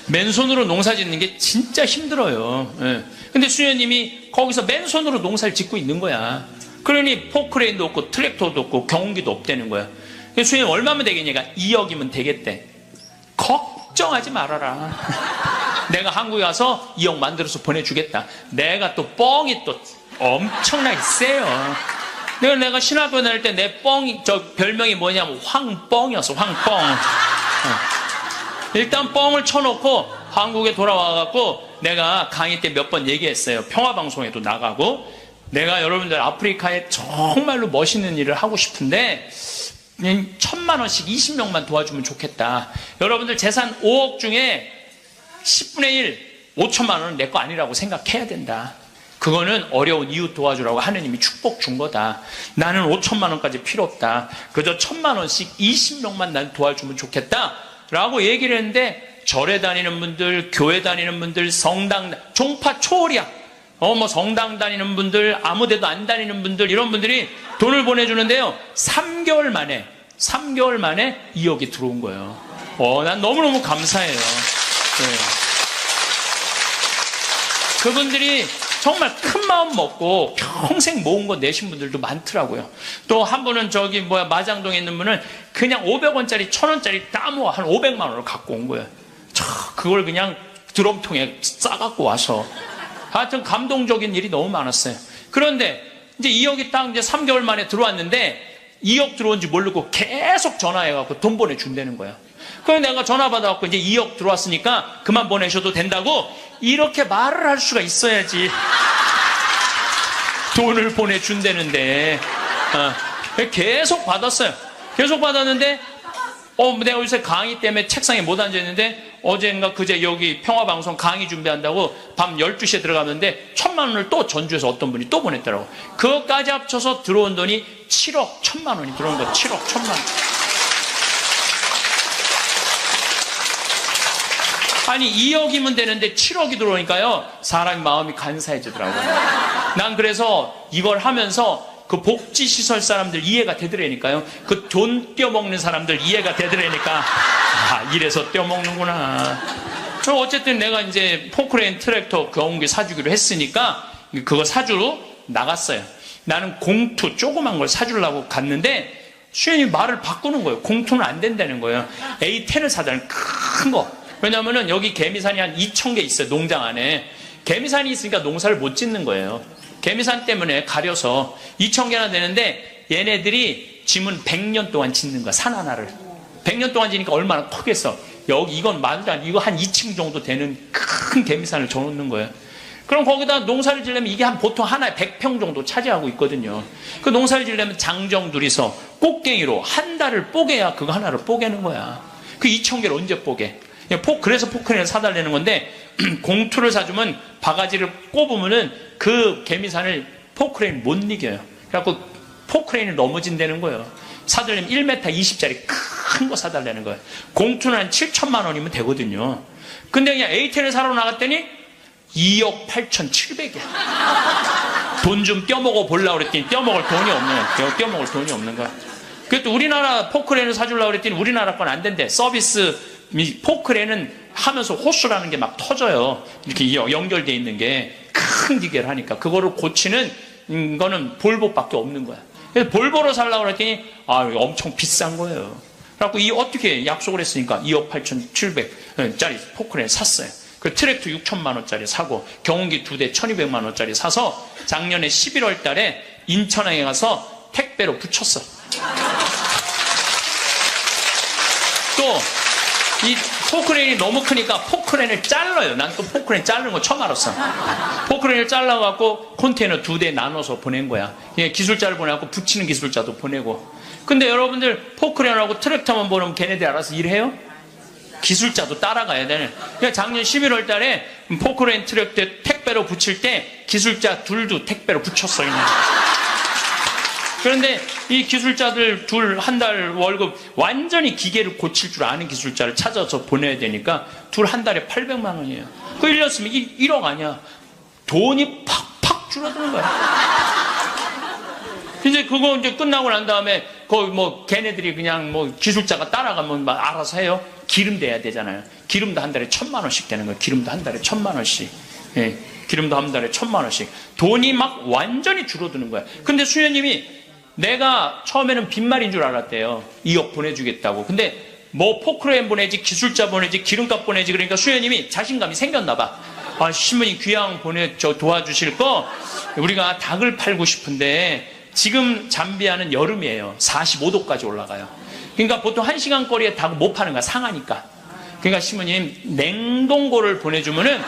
맨손으로 농사 짓는 게 진짜 힘들어요. 예. 근데 수녀님이 거기서 맨손으로 농사를 짓고 있는 거야. 그러니 포크레인도 없고 트랙터도 없고 경운기도 없다는 거야. 수녀님 얼마면 되겠냐니까 2억이면 되겠대. 걱정하지 말아라. 내가 한국에 가서 2억 만들어서 보내주겠다. 내가 또 뻥이 또 엄청나게 세요. 내가 신학교 다닐 때 내 뻥이, 별명이 뭐냐면 황뻥이었어. 황뻥. 일단 뻥을 쳐놓고 한국에 돌아와갖고 내가 강의 때 몇 번 얘기했어요. 평화방송에도 나가고 내가 여러분들 아프리카에 정말로 멋있는 일을 하고 싶은데 1,000만 원씩 20명만 도와주면 좋겠다. 여러분들 재산 5억 중에 10분의 1, 5천만 원은 내 거 아니라고 생각해야 된다. 그거는 어려운 이웃 도와주라고 하느님이 축복 준 거다. 나는 5천만 원까지 필요 없다. 그저 1,000만 원씩 20명만 난 도와주면 좋겠다 라고 얘기를 했는데, 절에 다니는 분들, 교회 다니는 분들, 성당, 종파 초월이야. 성당 다니는 분들, 아무 데도 안 다니는 분들, 이런 분들이 돈을 보내주는데요, 3개월 만에 2억이 들어온 거예요. 난 너무너무 감사해요. 네. 그분들이 정말 큰 마음 먹고 평생 모은 거 내신 분들도 많더라고요. 또 한 분은 마장동에 있는 분은 그냥 500원짜리, 1000원짜리 다 모아 한 500만 원을 갖고 온 거예요. 그걸 그냥 드럼통에 싸갖고 와서. 하여튼 감동적인 일이 너무 많았어요. 그런데 이제 2억이 딱 이제 3개월 만에 들어왔는데 2억 들어온지 모르고 계속 전화해갖고 돈 보내준다는 거야. 그래서 내가 전화 받아갖고 이제 2억 들어왔으니까 그만 보내셔도 된다고 이렇게 말을 할 수가 있어야지. 돈을 보내준다는데. 계속 받았어요. 계속 받았는데, 내가 요새 강의 때문에 책상에 못 앉아있는데, 어젠가 그제 여기 평화방송 강의 준비한다고 밤 12시에 들어갔는데 1,000만 원을 또 전주에서 어떤 분이 또 보냈더라고. 그것까지 합쳐서 들어온 돈이 7억 1,000만 원이 들어온 거야. 7억 1,000만 원. 아니 2억이면 되는데 7억이 들어오니까요, 사람의 마음이 간사해지더라고요. 난 그래서 이걸 하면서 그 복지시설 사람들 이해가 되더라니까요. 그 돈 떼어먹는 사람들 이해가 되더라니까, 이래서 떼어먹는구나. 그럼 어쨌든 내가 이제 포크레인 트랙터 경운기 사주기로 했으니까 그거 사주러 나갔어요. 나는 공투 조그만 걸 사주려고 갔는데 수현이 말을 바꾸는 거예요. 공투는 안 된다는 거예요. A10을 사자는 큰 거. 왜냐면은 여기 개미산이 한 2,000개 있어요. 농장 안에. 개미산이 있으니까 농사를 못 짓는 거예요. 개미산 때문에 가려서 2,000개나 되는데 얘네들이 짐은 100년 동안 짓는 거야. 산 하나를. 100년 동안 지니까 얼마나 크겠어. 이건 말도 안 돼. 이거 한 2층 정도 되는 큰 개미산을 져놓는 거예요. 그럼 거기다 농사를 지려면 이게 보통 하나에 100평 정도 차지하고 있거든요. 그 농사를 지려면 장정 둘이서 꽃갱이로 한 달을 뽀개야 그거 하나를 뽀개는 거야. 그 2,000개를 언제 뽀개? 그래서 포크레인을 사달라는 건데, 공투를 사주면 바가지를 꼽으면은 그 개미산을 포크레인 못 이겨요. 그래갖고 포크레인이 넘어진다는 거예요. 사달라면 1m 20짜리 큰 거 사달라는 거예요. 공투는 한 7천만 원이면 되거든요. 근데 그냥 A10을 사러 나갔더니 2억 8,700이야. 돈 좀 떼어먹어 보려고 그랬더니 떼어먹을 돈이 없는 거야. 그래도 우리나라 포크레인을 사주려고 그랬더니 우리나라 건 안 된대. 서비스 포크레인은 하면서 호수라는 게 막 터져요. 이렇게 연결되어 있는 게 큰 기계를 하니까 그거를 고치는 거는 볼보밖에 없는 거야. 그래서 볼보로 살라고 그랬더니 엄청 비싼 거예요. 그래갖고 어떻게 약속을 했으니까 2억 8,700짜리 포크레인 샀어요. 그 트랙터 6천만 원짜리 사고 경운기 2대 1,200만 원짜리 사서 작년에 11월 달에 인천항에 가서 택배로 붙였어. 또 이 포크레인이 너무 크니까 포크레인을 잘라요. 난 또 포크레인 자르는 거 처음 알았어. 포크레인을 잘라갖고 컨테이너 2대 나눠서 보낸 거야. 기술자를 보내갖고 붙이는 기술자도 보내고. 근데 여러분들 포크레인하고 트랙터만 보내면 걔네들이 알아서 일해요? 기술자도 따라가야 되는. 그러니까 작년 11월 달에 포크레인 트랙터 택배로 붙일 때 기술자 둘도 택배로 붙였어. 그냥. 그런데 이 기술자들 둘 한 달 월급 완전히 기계를 고칠 줄 아는 기술자를 찾아서 보내야 되니까 둘 한 달에 800만 원이에요. 그 1년 쓰면 1억 아니야. 돈이 팍팍 줄어드는 거야. 이제 그거 이제 끝나고 난 다음에 거기 걔네들이 그냥 기술자가 따라가면 막 알아서 해요. 기름 대야 되잖아요. 기름도 한 달에 1,000만 원씩 되는 거예요. 기름도 한 달에 1,000만 원씩. 예, 기름도 한 달에 1,000만 원씩. 돈이 막 완전히 줄어드는 거야. 근데 수녀님이 내가 처음에는 빈말인 줄 알았대요. 2억 보내주겠다고. 근데 포크레인 보내지, 기술자 보내지, 기름값 보내지. 그러니까 수녀님이 자신감이 생겼나 봐. 신부님 귀양 도와주실 거 우리가 닭을 팔고 싶은데 지금 잠비아는 여름이에요. 45도까지 올라가요. 그러니까 보통 1시간 거리에 닭을 못 파는 거야. 상하니까. 그러니까 신부님 냉동고를 보내주면은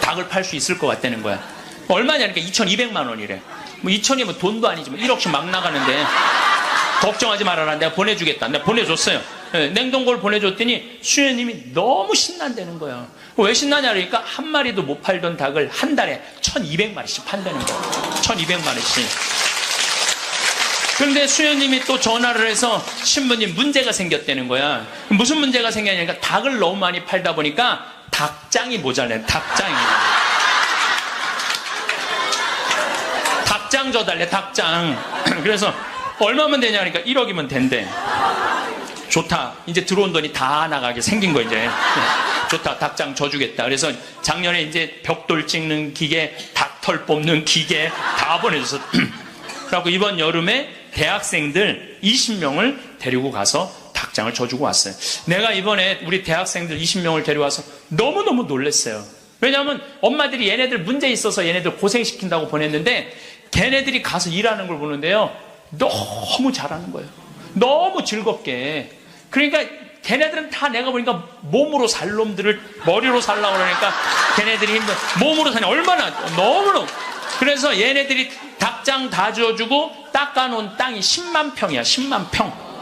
닭을 팔 수 있을 것 같다는 거야. 얼마냐? 그러니까 2,200만 원이래. 2천이면 돈도 아니지만 1억씩 막 나가는데 걱정하지 말아라. 내가 보내주겠다. 내가 보내줬어요. 냉동고를 보내줬더니 수녀님이 너무 신난다는 거예요. 왜 신나냐 그러니까 한 마리도 못 팔던 닭을 한 달에 1200마리씩 판다는 거예요. 1200마리씩. 그런데 수녀님이 또 전화를 해서 신부님 문제가 생겼다는 거야. 무슨 문제가 생겼냐니까 닭을 너무 많이 팔다 보니까 닭장이 모자라요. 닭장이. 닭장 줘달래. 닭장. 그래서 얼마면 되냐 그러니까 1억이면 된대. 좋다. 이제 들어온 돈이 다 나가게 생긴 거 이제. 좋다. 닭장 줘주겠다. 그래서 작년에 이제 벽돌 찍는 기계, 닭털 뽑는 기계 다 보내줘서. 그래갖고 이번 여름에 대학생들 20명을 데리고 가서 닭장을 줘주고 왔어요. 내가 이번에 우리 대학생들 20명을 데려와서 너무너무 놀랐어요. 왜냐하면 엄마들이 얘네들 문제 있어서 얘네들 고생시킨다고 보냈는데 걔네들이 가서 일하는 걸 보는데요. 너무 잘하는 거예요. 너무 즐겁게. 그러니까 걔네들은 다 내가 보니까 몸으로 살 놈들을 머리로 살라고 그러니까 걔네들이 힘들어. 몸으로 사니 얼마나 너무너무. 그래서 얘네들이 닭장 다 지어주고 닦아놓은 땅이 10만 평이야. 10만 평.